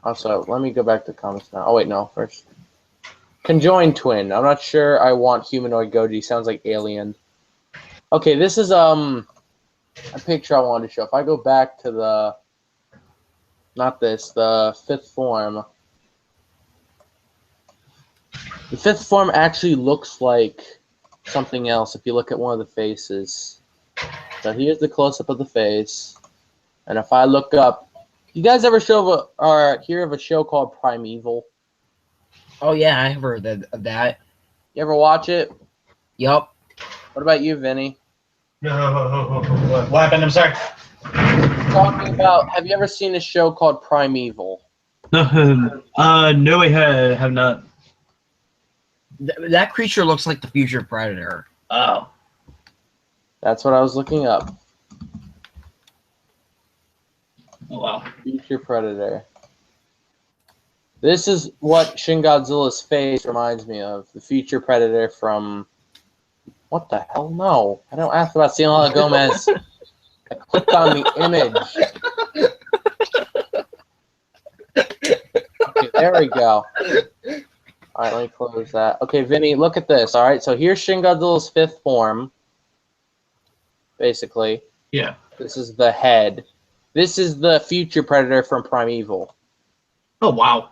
Also, let me go back to comments now. Oh, wait, no, first. Conjoined twin. I'm not sure I want humanoid Goji. Sounds like alien. Okay, this is a picture I wanted to show. If I go back to the... Not this, the fifth form. The fifth form actually looks like something else if you look at one of the faces. So here's the close-up of the face. And if I look up, you guys ever hear of a show called Primeval? Oh yeah, I have heard of that. You ever watch it? Yup. What about you, Vinny? What happened? I'm sorry. Talking about, have you ever seen a show called Primeval? No, I have not. That creature looks like the future predator. Oh. That's what I was looking up. Oh, wow. Future Predator. This is what Shin Godzilla's face reminds me of. The Future Predator from... What the hell? No. I don't ask about Selena Gomez. I clicked on the image. Okay, there we go. Alright, let me close that. Okay, Vinny, look at this. Alright, so here's Shin Godzilla's fifth form. Basically. Yeah. This is the head. This is the Future Predator from Primeval. Oh, wow.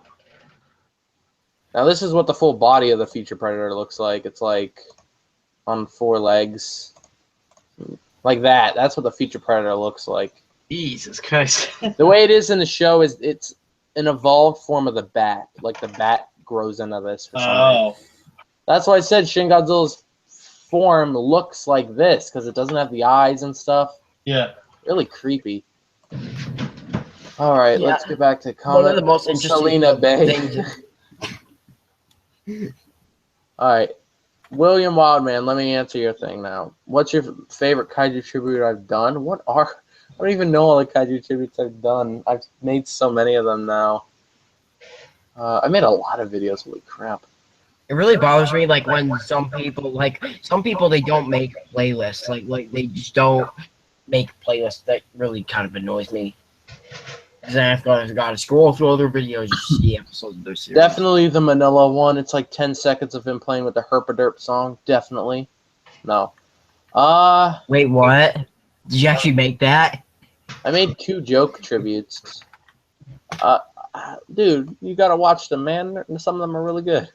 Now this is what the full body of the Future Predator looks like. It's like on 4 legs. Like that. That's what the Future Predator looks like. Jesus Christ. The way it is in the show is it's an evolved form of the bat. Like the bat grows into this for some reason. That's why I said Shin Godzilla's form looks like this, because it doesn't have the eyes and stuff. Yeah. Really creepy. All right, Yeah. let's get back to One of comment. the most interesting Selena Bay. things. All right, William Wildman. Let me answer your thing now. What's your favorite kaiju tribute I've done? I don't even know all the kaiju tributes I've done. I've made so many of them now. I made a lot of videos. Holy crap! It really bothers me, like when some people they don't make playlists, like they just don't make playlists. That really kind of annoys me. Because then I've got to scroll through other videos to see episodes of their series. Definitely the Manila one. It's like 10 seconds of him playing with the Herpaderp song. Definitely. No. Wait, what? Did you actually make that? I made 2 joke tributes. Dude, you gotta watch them, man. Some of them are really good.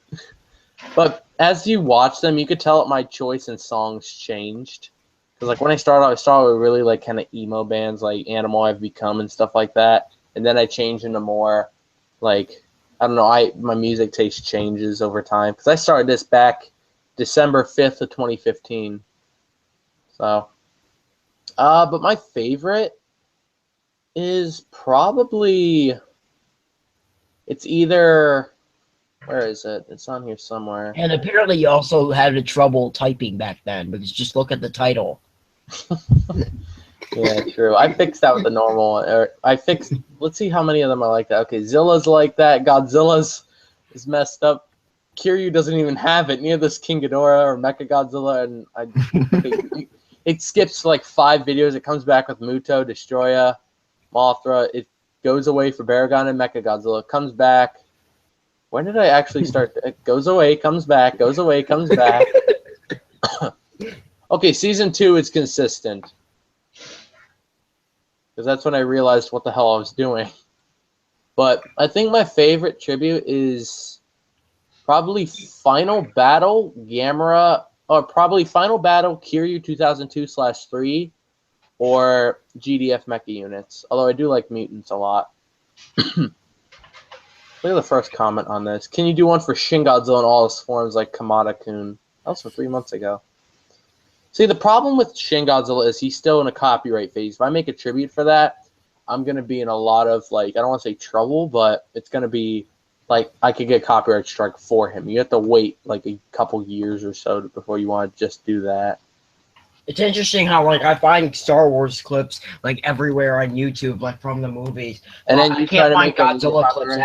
But as you watch them, you could tell that my choice in songs changed. Because like when I started with really like kind of emo bands like Animal I've Become and stuff like that. And then I changed into more like, I don't know, my music taste changes over time. Because I started this back December 5th of 2015. So, but my favorite is probably, it's either, where is it? It's on here somewhere. And apparently you also had trouble typing back then, because just look at the title. Yeah, true. I fixed that with the normal one. Let's see how many of them are like that. Okay, Zilla's like that. Godzilla's is messed up. Kiryu doesn't even have it. Near this King Ghidorah or Mechagodzilla, and it skips like 5 videos. It comes back with Muto, Destroya, Mothra. It goes away for Baragon and Mechagodzilla. It comes back. When did I actually start? It goes away, comes back, goes away, comes back. Okay, season 2 is consistent. Because that's when I realized what the hell I was doing. But I think my favorite tribute is probably Final Battle Gamera, or probably Final Battle Kiryu 2002/3, or GDF Mecha Units. Although I do like Mutants a lot. Look at the first comment on this. Can you do one for Shin Godzilla in all his forms like Kamada-kun? That was from 3 months ago. See, the problem with Shin Godzilla is he's still in a copyright phase. If I make a tribute for that, I'm going to be in a lot of, like, I don't want to say trouble, but it's going to be, like, I could get copyright strike for him. You have to wait, like, a couple years or so before you want to just do that. It's interesting how, like, I find Star Wars clips, like, everywhere on YouTube, like, from the movies. And then I you can't try to find make Godzilla clips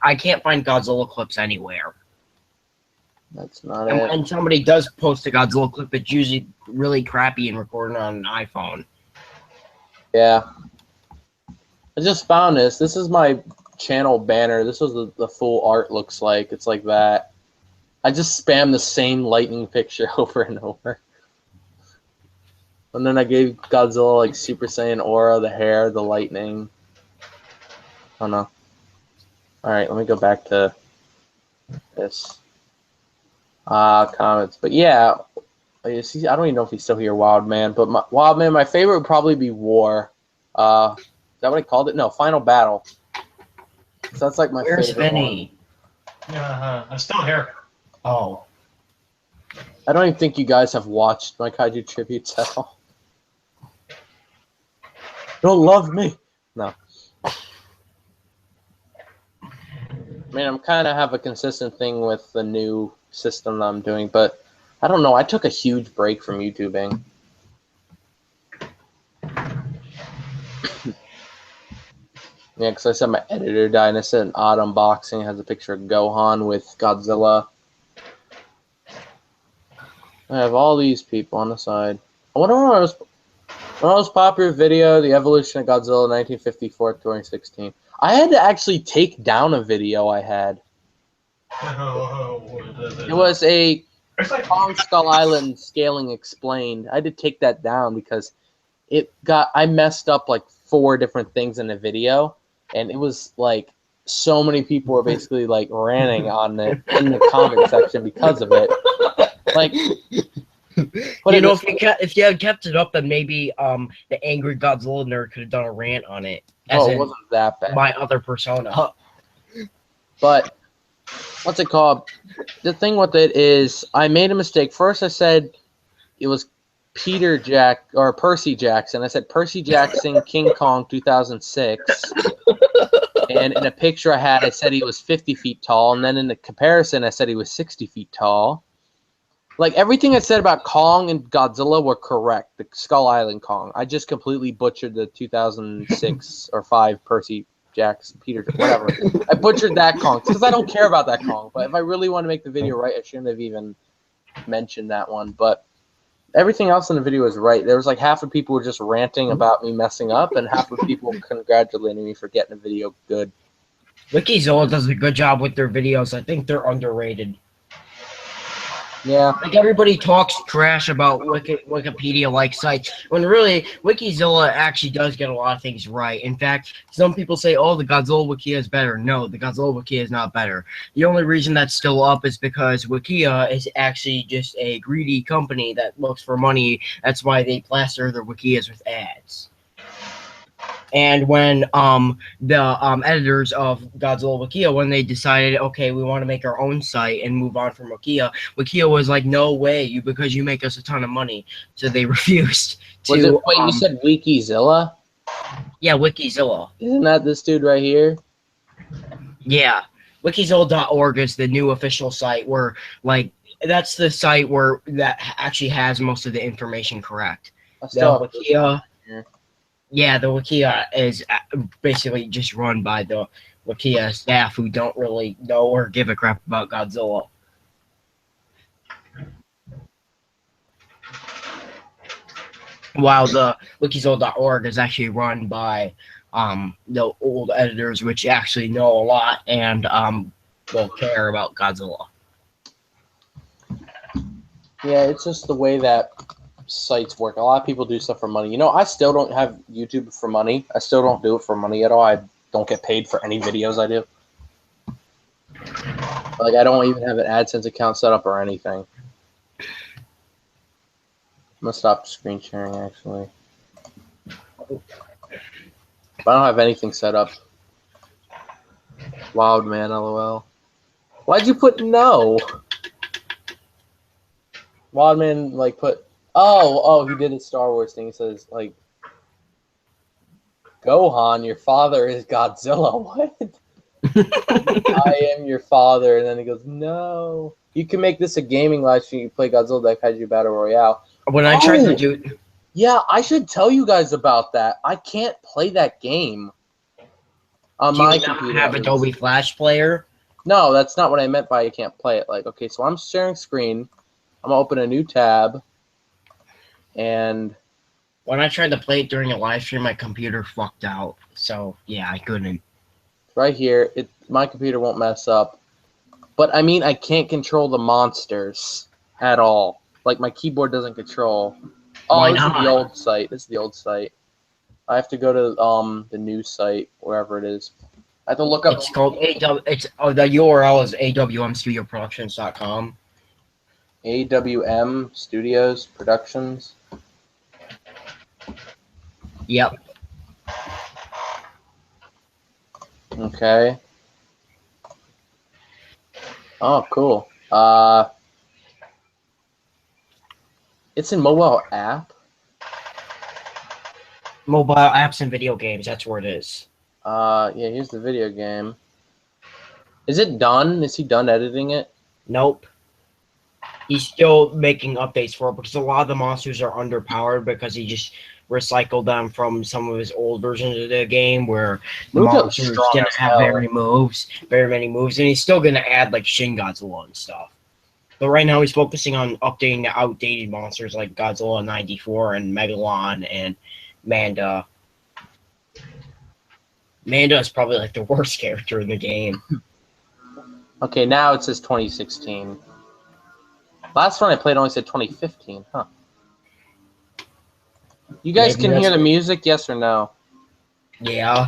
I can't find Godzilla clips anywhere. That's not And it. when somebody does post a Godzilla clip, it's usually really crappy and recorded on an iPhone. Yeah. I just found this. This is my channel banner. This is what the full art looks like. It's like that. I just spam the same lightning picture over and over. And then I gave Godzilla like Super Saiyan aura, the hair, the lightning. Oh no. Alright, let me go back to this. Comments. But yeah, I don't even know if he's still here, Wildman. But Wildman, my favorite would probably be War. that what I called it? No, Final Battle. So that's like my Where's favorite Vinny? I'm still here. Oh. one. I don't even think you guys have watched my Kaiju tributes at all. Don't love me. No. I mean, I'm kind of have a consistent thing with the new system that I'm doing, but I don't know. I took a huge break from YouTubing. Yeah, because I said my editor died, and I said an odd unboxing has a picture of Gohan with Godzilla. I have all these people on the side. I wonder when I was most popular video, The Evolution of Godzilla 1954 to 2016. I had to actually take down a video I had. It was a Kong Skull Island scaling explained. I had to take that down because I messed up like 4 different things in the video, and it was like so many people were basically like ranting on it in the comment section because of it. Like, you know, if you had kept it up, then maybe the angry Godzilla nerd could have done a rant on it. As it wasn't that bad. My other persona. But what's it called? The thing with it is I made a mistake. First I said it was Percy Jackson. I said Percy Jackson King Kong 2006. And in a picture I had, I said he was 50 feet tall. And then in the comparison, I said he was 60 feet tall. Like, everything I said about Kong and Godzilla were correct. The Skull Island Kong. I just completely butchered the 2006 or 5 Percy Jackson, whatever. I butchered that Kong because I don't care about that Kong. But if I really want to make the video right, I shouldn't have even mentioned that one. But everything else in the video is right. There was like half of people were just ranting about me messing up, and half of people congratulating me for getting the video good. Wikizilla does a good job with their videos. I think they're underrated. Yeah. Like, everybody talks trash about Wikipedia-like sites, when really, Wikizilla actually does get a lot of things right. In fact, some people say, oh, the Godzilla Wikia is better. No, the Godzilla Wikia is not better. The only reason that's still up is because Wikia is actually just a greedy company that looks for money. That's why they plaster their Wikias with ads. And when the editors of Godzilla Wikia, when they decided, okay, we want to make our own site and move on from Wikia, Wikia was like, no way, because you make us a ton of money. So they refused to. Wait, you said Wikizilla? Yeah, Wikizilla. Isn't that this dude right here? Yeah. Wikizilla.org is the new official site where, like, that's the site where that actually has most of the information correct. The Wikia. Yeah, the Wikia is basically just run by the Wikia staff who don't really know or give a crap about Godzilla. While the Wikizilla.org is actually run by the old editors, which actually know a lot and will care about Godzilla. Yeah, it's just the way that sites work. A lot of people do stuff for money. You know, I still don't have YouTube for money. I still don't do it for money at all. I don't get paid for any videos I do. Like, I don't even have an AdSense account set up or anything. I'm gonna stop screen sharing, actually. But I don't have anything set up. Wild man, LOL. Why'd you put no? Wild man, like, put... Oh, he did a Star Wars thing. He says, like, Gohan, your father is Godzilla. What? I am your father. And then he goes, no. You can make this a gaming live stream. You play Godzilla Kaiju Battle Royale. When I tried to do... Yeah, I should tell you guys about that. I can't play that game on my computer. Do you have Adobe Flash Player? No, that's not what I meant by I can't play it. Like, okay, so I'm sharing screen. I'm going to open a new tab. And when I tried to play it during a live stream, my computer fucked out. So, yeah, I couldn't. Right here, my computer won't mess up. But, I mean, I can't control the monsters at all. Like, my keyboard doesn't control. Oh, this is the old site. This is the old site. I have to go to the new site, wherever it is. I have to look up. It's called the URL is awmstudioproductions.com. AWM Studios Productions. Yep. Okay. Oh, cool. It's in mobile app. Mobile apps and video games. That's where it is. Yeah, here's the video game. Is it done? Is he done editing it? Nope. He's still making updates for it because a lot of the monsters are underpowered because he just recycled them from some of his old versions of the game where the Look how monsters strong didn't as have hell. very many moves, and he's still gonna add like Shin Godzilla and stuff. But right now he's focusing on updating the outdated monsters like Godzilla 94 and Megalon and Manda. Manda is probably like the worst character in the game. Okay, now it says 2016. Last one I played only said 2015. Huh. You guys Maybe can hear that's- the music, yes or no? Yeah.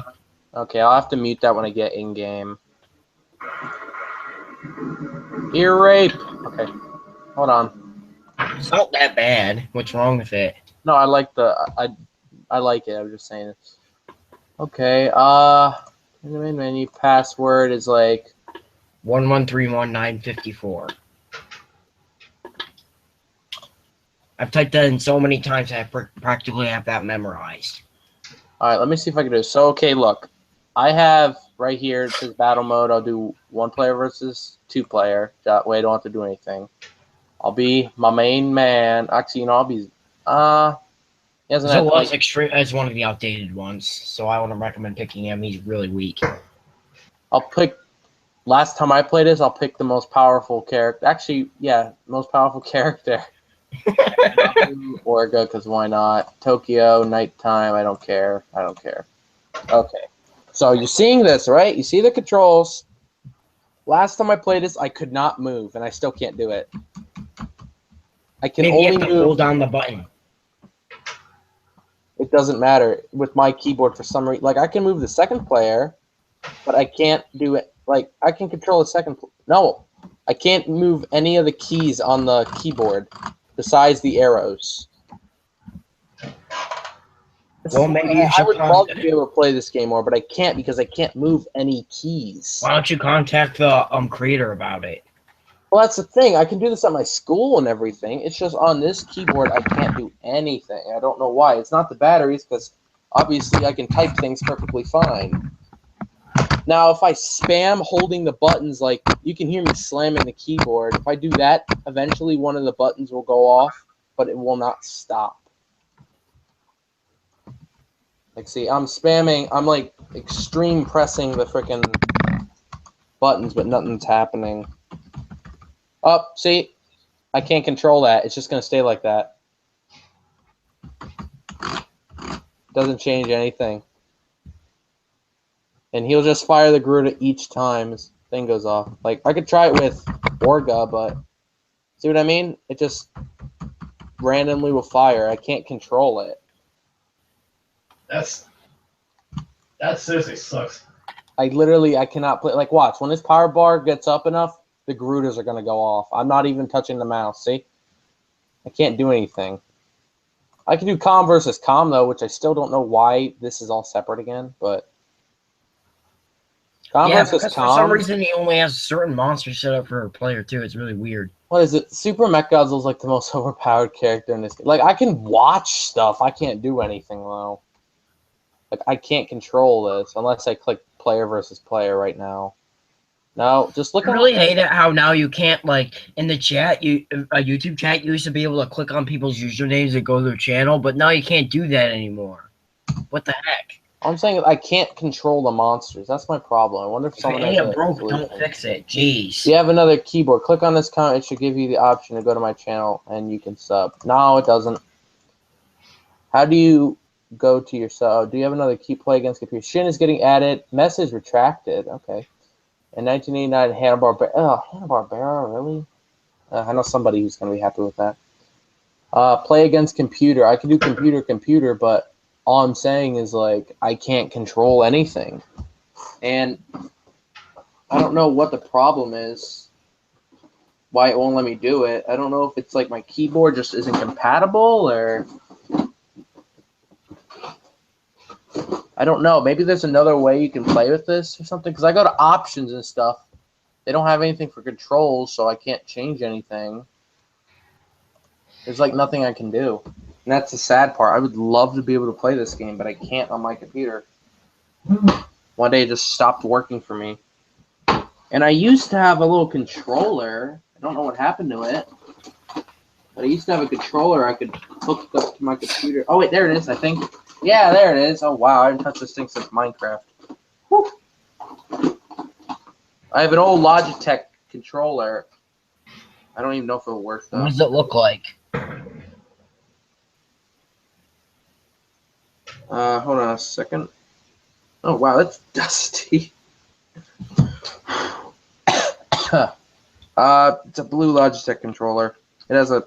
Okay, I'll have to mute that when I get in game. Ear rape. Okay, hold on. It's not that bad. What's wrong with it? No, I like I like it. I'm just saying. Okay. In the main menu, password is like 1131954. I've typed that in so many times I practically have that memorized. All right, let me see if I can do it. So, okay, look. I have right here, it says battle mode. I'll do 1 player versus 2 player. That way I don't have to do anything. I'll be my main man. Actually, you know, I'll be... he hasn't had Zola's extreme as one of the outdated ones, so I wouldn't recommend picking him. He's really weak. I'll pick... Last time I played this, I'll pick the most powerful character. Actually, yeah, most powerful character. Orga, because why not? Tokyo, nighttime, I don't care. I don't care. Okay. So you're seeing this, right? You see the controls. Last time I played this, I could not move, and I still can't do it. I can Maybe you only have to move. hold down the button. It doesn't matter with my keyboard for some reason. Like, I can move the second player, but I can't do it. Like, I can control the second. No, I can't move any of the keys on the keyboard besides the arrows. Well, maybe you I should would love to be able to play this game more, but I can't because I can't move any keys. Why don't you contact the creator about it? Well, that's the thing. I can do this at my school and everything. It's just on this keyboard, I can't do anything. I don't know why. It's not the batteries, because obviously I can type things perfectly fine. Now, if I spam holding the buttons, like, you can hear me slamming the keyboard. If I do that, eventually one of the buttons will go off, but it will not stop. Like, see, I'm spamming, I'm, like, extreme pressing the frickin' buttons, but nothing's happening. Oh, see? I can't control that. It's just going to stay like that. Doesn't change anything. And he'll just fire the Garuda each time his thing goes off. Like, I could try it with Orga, but... See what I mean? It just randomly will fire. I can't control it. That seriously sucks. I cannot play... Like, watch. When this power bar gets up enough, the Garudas are going to go off. I'm not even touching the mouse, see? I can't do anything. I can do calm versus calm, though, which I still don't know why this is all separate again, but... Calm Yeah, versus because calm. for some reason he only has certain monsters set up for a player, too. It's really weird. What is it? Super Mechgodzilla's like the most overpowered character in this game. Like, I can watch stuff. I can't do anything, though. Like, I can't control this unless I click player versus player right now. No, just look I at really hate it how now you can't, like, in the chat, a YouTube chat, you used to be able to click on people's usernames and go to their channel, but now you can't do that anymore. What the heck? I'm saying I can't control the monsters. That's my problem. I wonder if If someone it has ain't a broke, solution. don't fix it. Jeez. You have another keyboard. Click on this comment. It should give you the option to go to my channel and you can sub. No, it doesn't. How do you go to your sub? Do you have another key play against computer? Shin is getting added. Message retracted. Okay. In 1989, Hanna-Barbera. Oh, Hanna-Barbera, really? I know somebody who's going to be happy with that. Play against computer. I can do computer, but all I'm saying is, like, I can't control anything. And I don't know what the problem is, why it won't let me do it. I don't know if it's, like, my keyboard just isn't compatible, or... I don't know. Maybe there's another way you can play with this or something. Because I go to options and stuff. They don't have anything for controls, so I can't change anything. There's like nothing I can do. And that's the sad part. I would love to be able to play this game, but I can't on my computer. One day it just stopped working for me. And I used to have a little controller. I don't know what happened to it. But I used to have a controller I could hook up to my computer. Oh, wait, there it is, I think. Yeah, there it is. Oh, wow, I haven't touched this thing since Minecraft. Woo. I have an old Logitech controller. I don't even know if it'll work, though. What does it look like? Hold on a second. Oh, wow, that's dusty. It's a blue Logitech controller. It has a...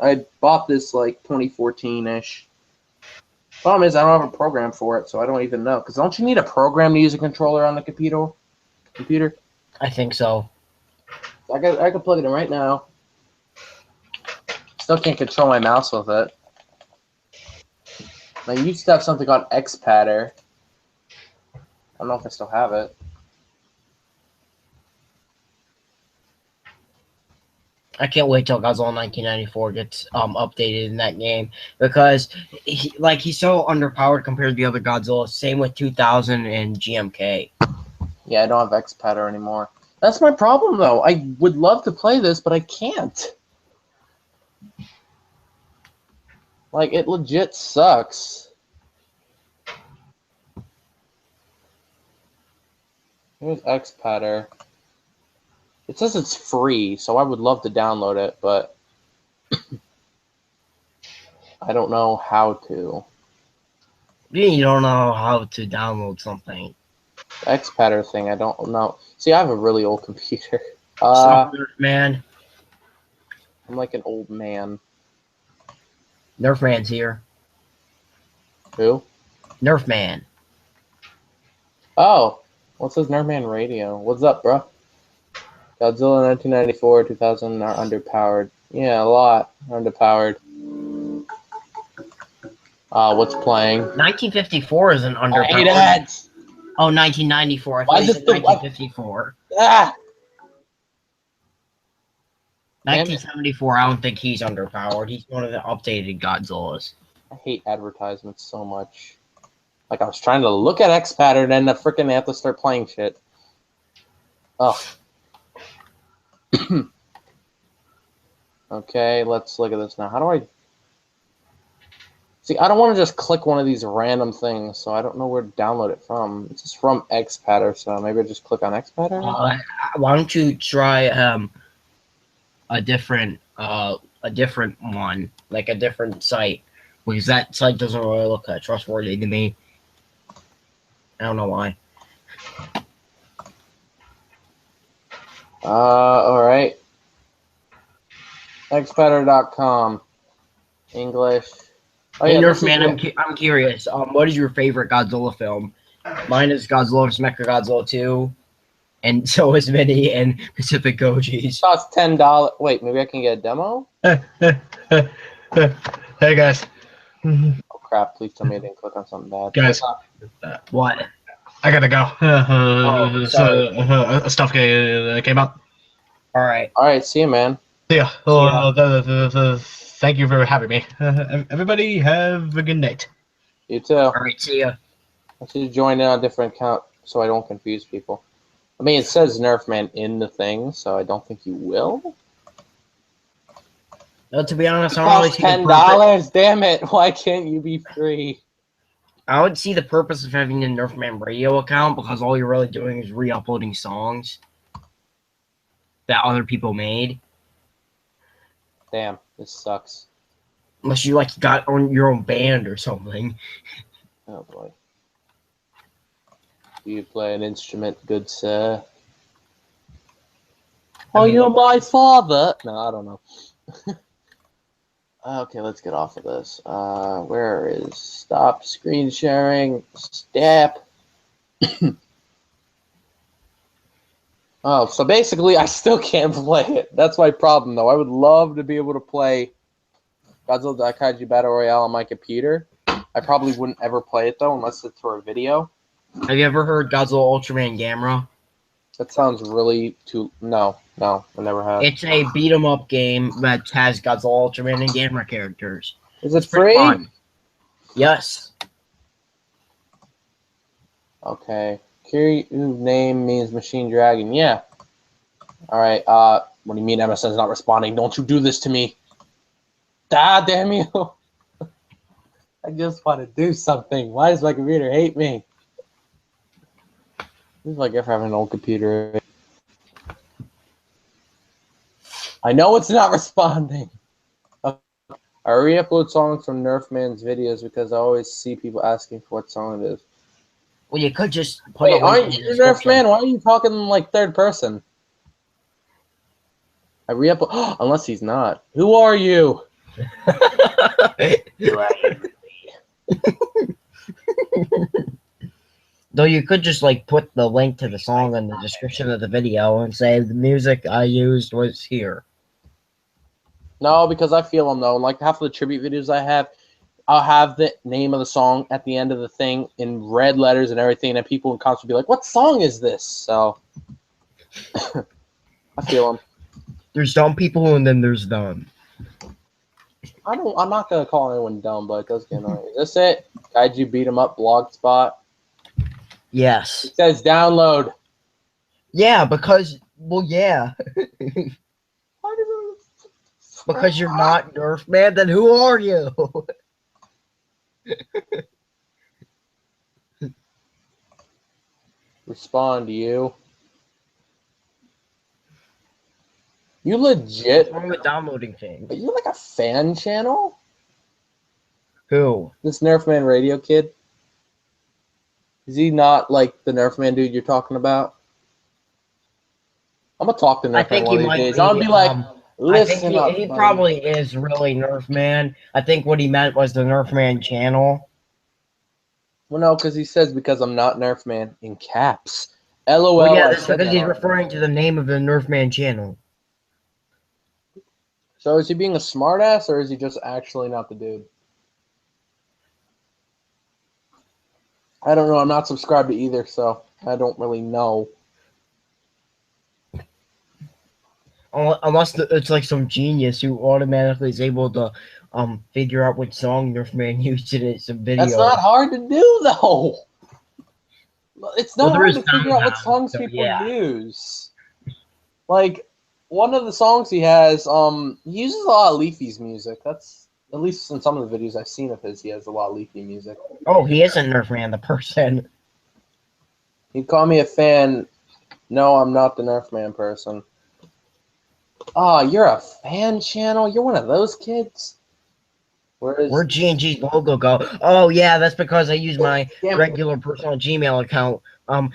I bought this, like, 2014-ish. Problem is, I don't have a program for it, so I don't even know. Because don't you need a program to use a controller on the computer? I think so. I can plug it in right now. Still can't control my mouse with it. I used to have something called Xpadder. I don't know if I still have it. I can't wait till Godzilla 1994 gets updated in that game because he's so underpowered compared to the other Godzilla. Same with 2000 and GMK. Yeah, I don't have Xpadder anymore. That's my problem, though. I would love to play this, but I can't. Like, it legit sucks. Here's Xpadder. It says it's free, so I would love to download it, but I don't know how to. You don't know how to download something. The Xpadder thing, I don't know. See, I have a really old computer. Man. I'm like an old man. Nerfman's here. Who? Nerfman. Oh, what says Nerfman Radio? What's up, bro? Godzilla 1994, 2000 are underpowered. Yeah, a lot underpowered. What's playing? 1954 is an underpowered. I hate ads. Oh, 1994. I Why thought you is said it the- 1954. Ah! 1974, I don't think he's underpowered. He's one of the updated Godzillas. I hate advertisements so much. Like, I was trying to look at Xpadder, and then the freaking have to start playing shit. Ugh. Okay, let's look at this now. How do I... See, I don't want to just click one of these random things, so I don't know where to download it from. It's just from Xpadder, so maybe I just click on Xpadder? Why don't you try a different one, like a different site, because that site doesn't really look trustworthy to me. I don't know why. Alright. Xpadder.com. English. Oh, Hey, yeah, Nerfman, I'm curious. What is your favorite Godzilla film? Mine is Godzilla vs. Mechagodzilla 2, and so is Minnie and Pacificgoji's. Costs $10. Wait, maybe I can get a demo? Hey guys. Oh crap! Please tell me I didn't click on something bad. Guys, What? I gotta go. Sorry. Stuff came up. All right. All right, see you, man. Yeah. Thank you for having me. Everybody have a good night. You too. All right. See ya. I should join in on a different account so I don't confuse people. I mean, it says Nerfman in the thing, so I don't think you will. No, to be honest, I It don't really costs see the $10. purpose. Damn it! Why can't you be free? I would see the purpose of having a Nerfman radio account because all you're really doing is re-uploading songs that other people made. Damn, this sucks. Unless you like got on your own band or something. Oh boy. Do you play an instrument, good sir? Oh, you're my father? No, I don't know. Okay, let's get off of this. Where is stop screen sharing? Step. Oh, so basically, I still can't play it. That's my problem, though. I would love to be able to play Godzilla Daikaiju Battle Royale on my computer, I probably wouldn't ever play it though, unless it's for a video. Have you ever heard Godzilla Ultraman Gamera? That sounds really too. No, I never have. It's a beat 'em up game that has Godzilla Ultraman and Gamera characters. Is it It's pretty free? fun. Yes. Okay. Kiryu name means machine dragon. Yeah. All right. What do you mean MSN's not responding? Don't you do this to me? Ah, damn you! I just want to do something. Why does my computer hate me? This is like if I have an old computer. I know it's not responding. I re-upload songs from Nerfman's videos because I always see people asking for what song it is. Well, you could just put Wait, a link aren't in the you description. Nerfman? Why are you talking like third person? I re-upload. Unless he's not. Who are you? Though you could just like put the link to the song in the description of the video and say the music I used was here. No, because I feel them though. Like half of the tribute videos I have, I'll have the name of the song at the end of the thing in red letters and everything, and people in comments will be like, "What song is this?" So I feel them. There's dumb people and then there's them. I'm not gonna call anyone dumb, but it does get annoying. Is this it? Kaiju beat 'em up blogspot. Yes. It says download. Yeah, because well, yeah. Because you're not Nerf Man, then who are you? Respond to you. You legit? What's wrong with downloading things? Are you like a fan channel? Who? This Nerfman radio kid? Is he not like the Nerfman dude you're talking about? I'm gonna talk to I Nerfman think one he of these might days. be. I'm gonna be like, I think listen up, he buddy. probably is really Nerf Man. I think what he meant was the Nerf Man channel. Well, no, because he says because I'm not Nerfman in caps. LOL. Well, yeah, I that's said because that he's already. referring to the name of the Nerf Man channel. So is he being a smartass or is he just actually not the dude? I don't know. I'm not subscribed to either, so I don't really know. Unless it's like some genius who automatically is able to figure out which song Nerf Man used in some video. That's not hard to do, though. It's not Well, there hard is to figure out what sound, songs so people yeah. use. Like, one of the songs he has, he uses a lot of Leafy's music. That's, at least in some of the videos I've seen of his, he has a lot of Leafy music. Oh, he isn't Nerf Man, the person. He'd call me a fan. No, I'm not the Nerfman person. Oh, you're a fan channel? You're one of those kids? Where'd G&G's logo go? Oh, yeah, that's because I use my Damn. regular personal Gmail account.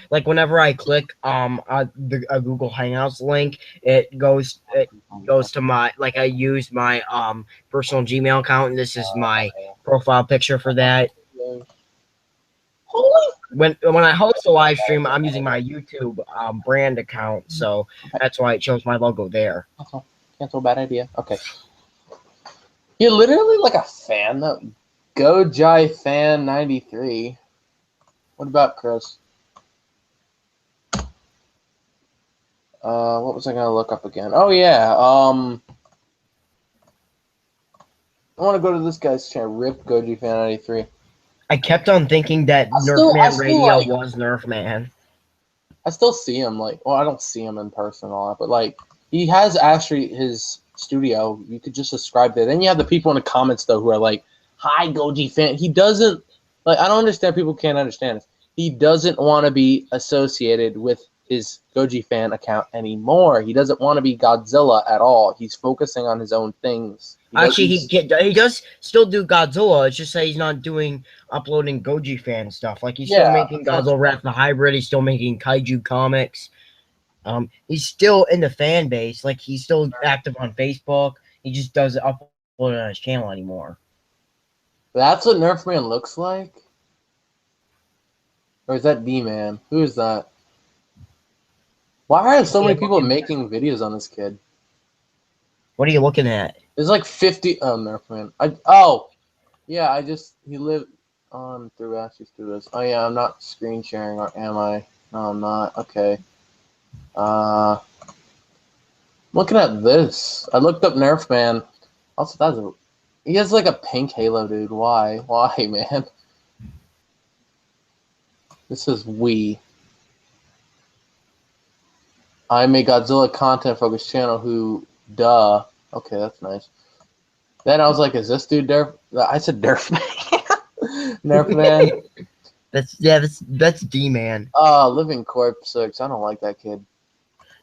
Like whenever I click a Google Hangouts link, it goes to my, like I use my personal Gmail account, and this is my profile picture for that. Holy. When I host a live stream, I'm using my YouTube brand account, so that's why it shows my logo there. Cancel, bad idea. Okay. You're literally like a fan, though. Gojai fan 93. What about Chris? What was I gonna look up again? Oh yeah. I want to go to this guy's channel. Rip Goji fan 93. I kept on thinking that I Nerf Man still Radio like- was Nerf Man. I still see him, like, well, I don't see him in person a lot, but like, he has actually his studio. You could just subscribe there. Then you have the people in the comments though who are like, "Hi, Goji fan." He doesn't like. I don't understand. People can't understand this. He doesn't want to be associated with his Goji fan account anymore. He doesn't want to be Godzilla at all. He's focusing on his own things. Actually, he does still do Godzilla. It's just that he's not uploading Goji fan stuff. Like he's still making Godzilla Wrath the Hybrid. He's still making Kaiju comics. He's still in the fan base. Like he's still active on Facebook. He just doesn't upload it on his channel anymore. That's what Nerfman looks like? Or is that D-Man? Who is that? Why are so many people making videos on this kid? What are you looking at? There's like 50. Oh, Nerfman. He on through Ashley Studios. Oh yeah, I'm not screen sharing, or am I? No, I'm not. Okay. Looking at this, I looked up Nerf Man. Also, he has like a pink halo, dude. Why? Why, man? This is we. I'm a Godzilla content focused channel who, duh. Okay, that's nice. Then I was like, is this dude Nerf? I said Nerf Man. Nerf Man. That's D-Man. Living Corpse 6. I don't like that kid.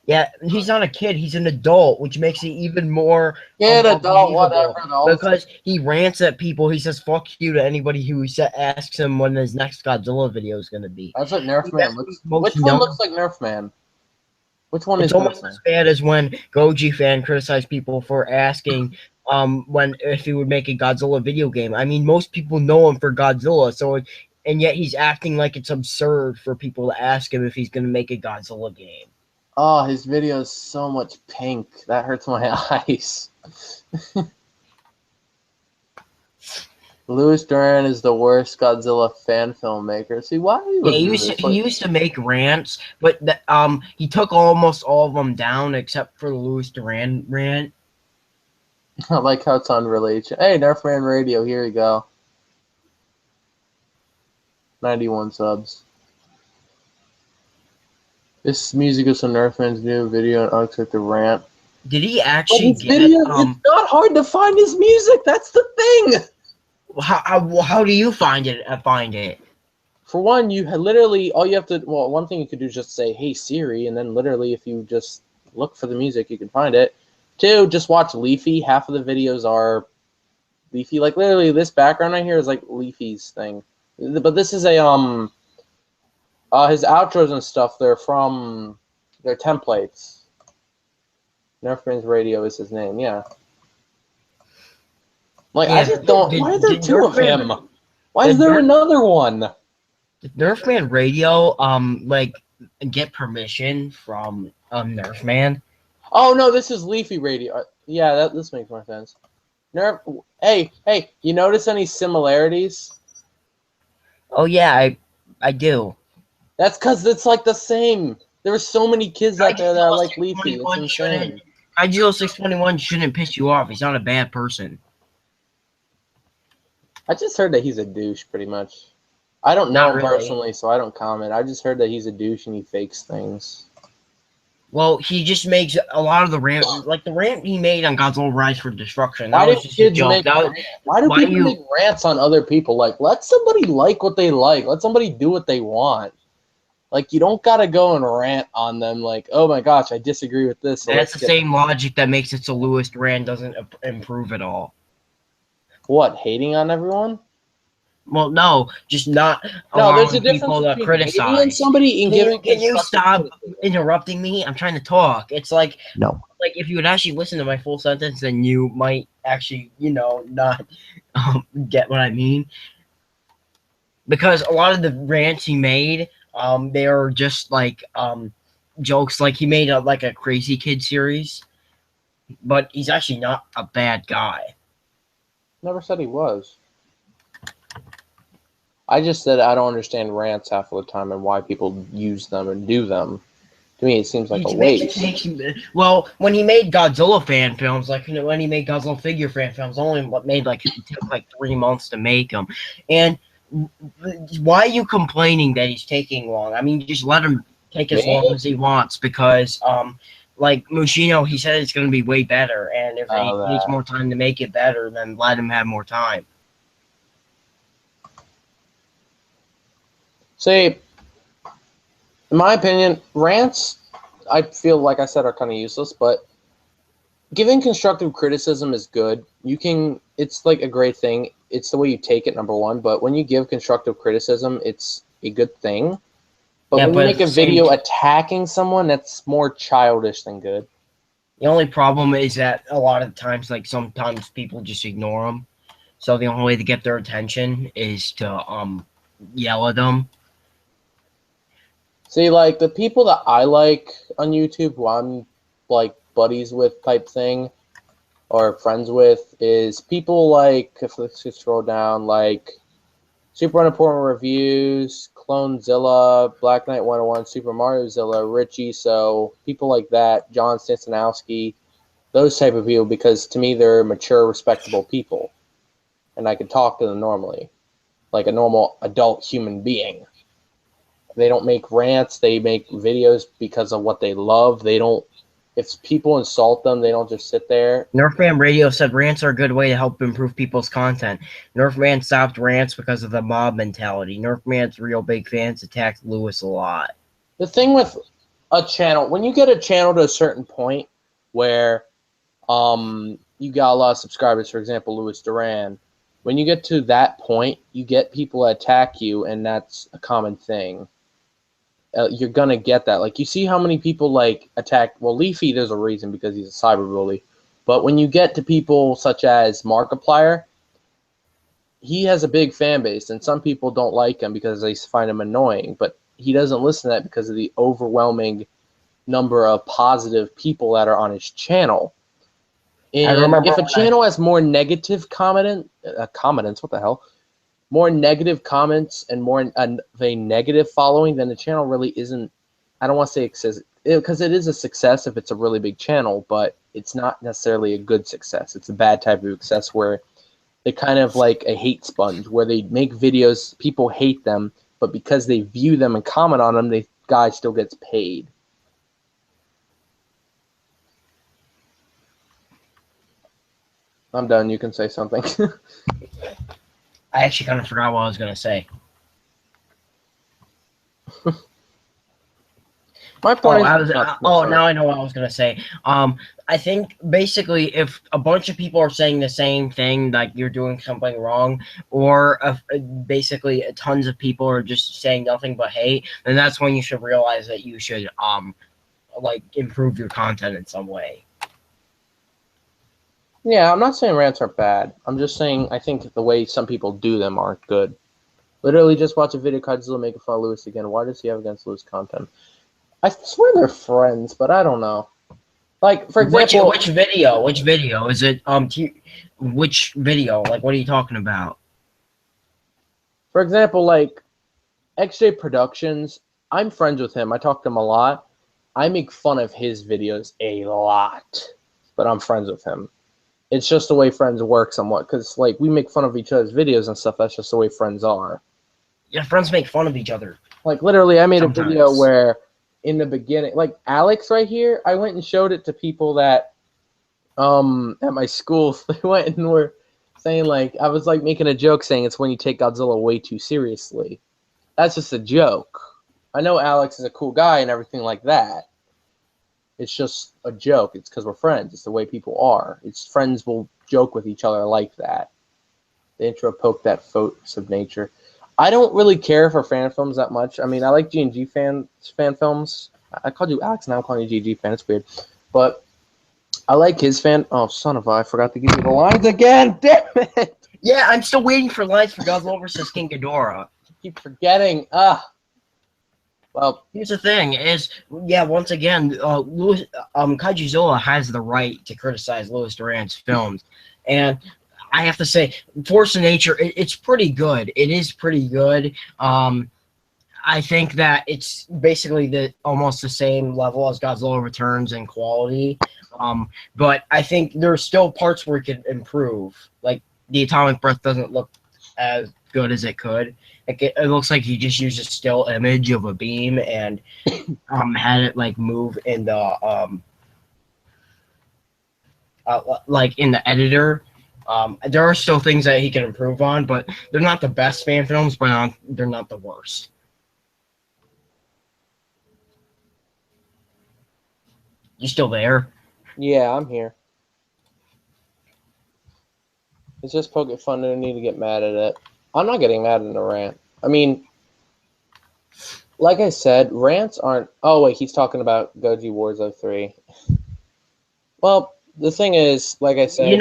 Yeah, he's not a kid, he's an adult, which makes it even more Kid, adult, unbelievable, whatever. Though. because he rants at people. He says "fuck you" to anybody who asks him when his next Godzilla video is going to be. That's what Nerf Man looks. most Which one known- looks like Nerf Man? Which one It's is Nerf almost Man? as bad as when Goji fan criticized people for asking if he would make a Godzilla video game. I mean, most people know him for Godzilla, and yet he's acting like it's absurd for people to ask him if he's going to make a Godzilla game. Oh, his video is so much pink. That hurts my eyes. Louis Duran is the worst Godzilla fan filmmaker. See, why do you he used to make rants, but he took almost all of them down except for the Louis Duran rant. I like how it's unrelated. Hey, Nerfman Radio, here you go. 91 subs. This music is from Nerfman's new video and unexpected rant. Did he actually it's not hard to find his music. That's the thing. How do you find it? For one, you literally all you have to. Well, one thing you could do is just say, "Hey Siri," and then literally, if you just look for the music, you can find it. Two, just watch Leafy. Half of the videos are Leafy. Like literally, this background right here is like Leafy's thing. But this is a his outros and stuff. They're templates. Nerfman's Radio is his name. Yeah. Like I just don't. Why are there two of him? Why is there another one? Did Nerfman Radio get permission from Nerfman? Oh no, this is Leafy Radio. Yeah, this makes more sense. Hey, you notice any similarities? Oh yeah, I do. That's because it's like the same. There are so many kids out there that are like Leafy. It's insane. IGO621 shouldn't piss you off. He's not a bad person. I just heard that he's a douche, pretty much. I don't know him personally, so I don't comment. I just heard that he's a douche and he fakes things. Well, he just makes a lot of the rant, like the rant he made on Godzilla Rise for Destruction. That Why was just a joke. Why do people make rants on other people? Like, let somebody like what they like. Let somebody do what they want. Like, you don't gotta go and rant on them. Like, oh my gosh, I disagree with this. So that's the same logic that makes it so Louis Duran doesn't improve at all. What, hating on everyone? Well, no, just not there's a difference people to criticize. And somebody can you stop interrupting me? I'm trying to talk. It's like no. Like if you would actually listen to my full sentence, then you might actually, not get what I mean. Because a lot of the rants he made, they are just like jokes. Like he made a Crazy Kid series, but he's actually not a bad guy. Never said he was. I just said I don't understand rants half of the time and why people use them and do them. To me, it seems like a waste. Well, when he made Godzilla fan films, like when he made Godzilla figure fan films, only it took like 3 months to make them. And why are you complaining that he's taking long? I mean, just let him take as long as he wants, because like Mushino, he said it's going to be way better, and if he needs more time to make it better, then let him have more time. See, in my opinion, rants, I feel like I said, are kind of useless, but giving constructive criticism is good. It's like a great thing. It's the way you take it, number one, but when you give constructive criticism, it's a good thing. But when you make a video attacking someone, that's more childish than good. The only problem is that a lot of times, like sometimes people just ignore them. So the only way to get their attention is to yell at them. See, like, the people that I like on YouTube, who I'm, like, buddies with type thing, or friends with, is people like, if let's just scroll down, like, Super Unimportant Reviews, Clonezilla, Black Knight 101, Super Mario Zilla, Richie, so people like that, John Stantonowski, those type of people, because to me they're mature, respectable people, and I can talk to them normally, like a normal adult human being. They don't make rants, they make videos because of what they love. They don't, if people insult them, they don't just sit there. Nerfman Radio said rants are a good way to help improve people's content. Nerfman stopped rants because of the mob mentality. Nerfman's real big fans attacked Lewis a lot. The thing with a channel, when you get a channel to a certain point where you got a lot of subscribers, for example, Louis Duran, when you get to that point, you get people that attack you, and that's a common thing. You're going to get that. Like, you see how many people, like, attack... Well, Leafy, there's a reason, because he's a cyberbully. But when you get to people such as Markiplier, he has a big fan base, and some people don't like him because they find him annoying. But he doesn't listen to that because of the overwhelming number of positive people that are on his channel. And if a channel has more negative comments, what the hell? More negative comments and more of a negative following, then the channel really isn't, I don't want to say success, because it is a success if it's a really big channel, but it's not necessarily a good success. It's a bad type of success where they kind of like a hate sponge, where they make videos, people hate them, but because they view them and comment on them, the guy still gets paid. I'm done. You can say something. I actually kind of forgot what I was going to say. My point now I know what I was going to say. I think basically if a bunch of people are saying the same thing, like you're doing something wrong, or basically tons of people are just saying nothing but hate, then that's when you should realize that you should like improve your content in some way. Yeah, I'm not saying rants are bad. I'm just saying I think the way some people do them aren't good. Literally just watch a video of Godzilla making fun of Lewis again. Why does he have against Lewis content? I swear they're friends, but I don't know. Like, for example... Which video? Which video? Is it, which video? Like, what are you talking about? For example, like, XJ Productions, I'm friends with him. I talk to him a lot. I make fun of his videos a lot, but I'm friends with him. It's just the way friends work somewhat, because, like, we make fun of each other's videos and stuff. That's just the way friends are. Yeah, friends make fun of each other. Like, literally, I made sometimes. A video where, in the beginning, like, Alex right here, I went and showed it to people that, at my school, they went and were saying, like, I was, like, making a joke saying it's when you take Godzilla way too seriously. That's just a joke. I know Alex is a cool guy and everything like that. It's just a joke. It's because we're friends. It's the way people are. It's friends will joke with each other like that. The intro poked that force of nature. I don't really care for fan films that much. I mean, I like G&G fan films. I called you Alex, now I'm calling you G&G fan. It's weird. But I like his fan... Oh, son of a... I forgot to give you the lines again. Damn it! Yeah, I'm still waiting for lines for Godzilla vs. King Ghidorah. I keep forgetting. Well, here's the thing: is once again, Kaijuzilla has the right to criticize Louis Duran's films, and I have to say, Force of Nature, it's pretty good. It is pretty good. I think that it's basically almost the same level as Godzilla Returns in quality, but I think there's still parts where it could improve. Like the atomic breath doesn't look as good as it could. It looks like he just used a still image of a beam and had it like move in the like in the editor. There are still things that he can improve on, but they're not the best fan films, but they're not the worst. You still there? Yeah, I'm here. It's just poking fun. I don't need to get mad at it. I'm not getting mad at a rant. I mean, like I said, rants aren't... Oh, wait, he's talking about Goji Wars 03. Well, the thing is, like I said,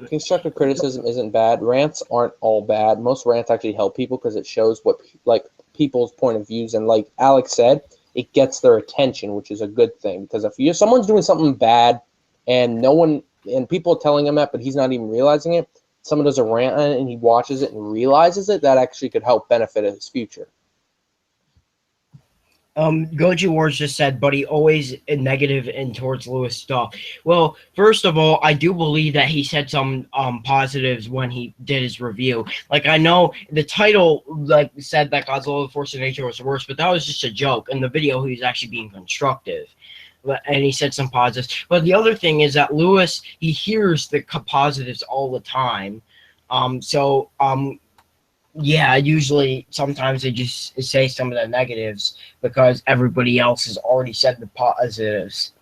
constructive criticism isn't bad. Rants aren't all bad. Most rants actually help people because it shows what people's point of views. And like Alex said, it gets their attention, which is a good thing. Because if someone's doing something bad and people are telling him that, but he's not even realizing it, someone does a rant on it and he watches it and realizes it, that actually could help benefit his future. Goji Wars just said, but he always negative and towards Lewis stuff. Well, first of all, I do believe that he said some positives when he did his review. Like, I know the title like said that Godzilla: The Force of Nature was worse, but that was just a joke. In the video, he was actually being constructive. And he said some positives. But the other thing is that Lewis, he hears the positives all the time. Yeah, usually sometimes they just say some of the negatives because everybody else has already said the positives.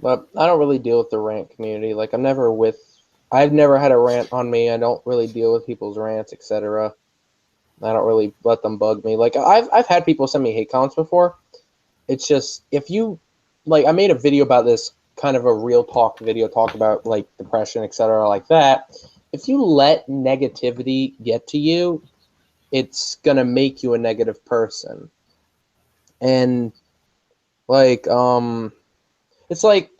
But I don't really deal with the rant community. Like, I've never had a rant on me. I don't really deal with people's rants, etc. I don't really let them bug me. Like, I've had people send me hate comments before. It's just, if you, like, I made a video about this, kind of a real talk video, talk about, like, depression, etc., like that. If you let negativity get to you, it's going to make you a negative person. And, like, it's like,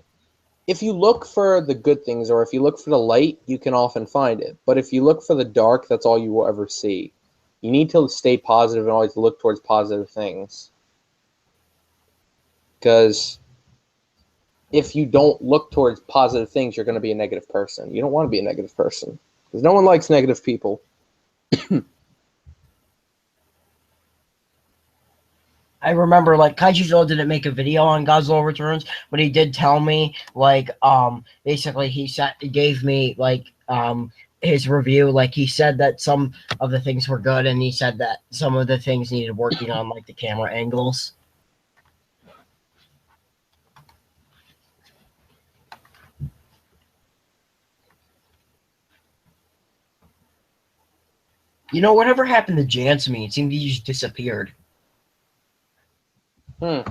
if you look for the good things or if you look for the light, you can often find it. But if you look for the dark, that's all you will ever see. You need to stay positive and always look towards positive things. Because if you don't look towards positive things, you're going to be a negative person. You don't want to be a negative person. Because no one likes negative people. I remember, like, Kaiju didn't make a video on Godzilla Returns, but he did tell me, like, basically he gave me, like, his review. Like, he said that some of the things were good, and he said that some of the things needed working on, like the camera angles. You know, whatever happened to Jansmy? It seemed he just disappeared. Hey,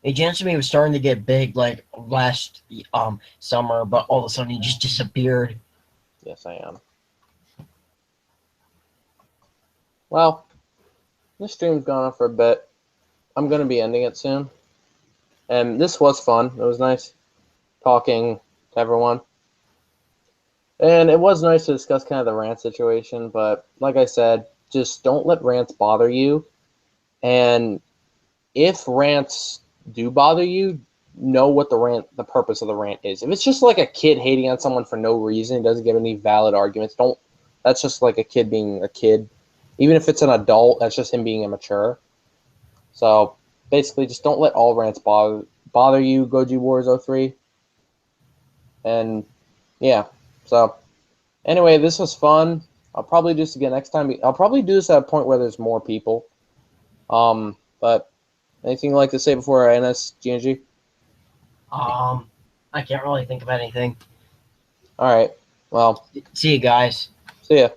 Jansmy was starting to get big, like, last summer, but all of a sudden he just disappeared. Yes, I am. Well, this stream's gone on for a bit. I'm going to be ending it soon. And this was fun. It was nice talking to everyone. And it was nice to discuss kind of the rant situation, but like I said, just don't let rants bother you. And if rants do bother you, know what the purpose of the rant is. If it's just like a kid hating on someone for no reason, doesn't give any valid arguments, that's just like a kid being a kid. Even if it's an adult, that's just him being immature. So basically, just don't let all rants bother you, Goji Wars 03. And yeah. So, anyway, this was fun. I'll probably do this again next time. I'll probably do this at a point where there's more people. But anything you'd like to say before I end this, GNG? I can't really think of anything. All right. Well, see you guys. See ya.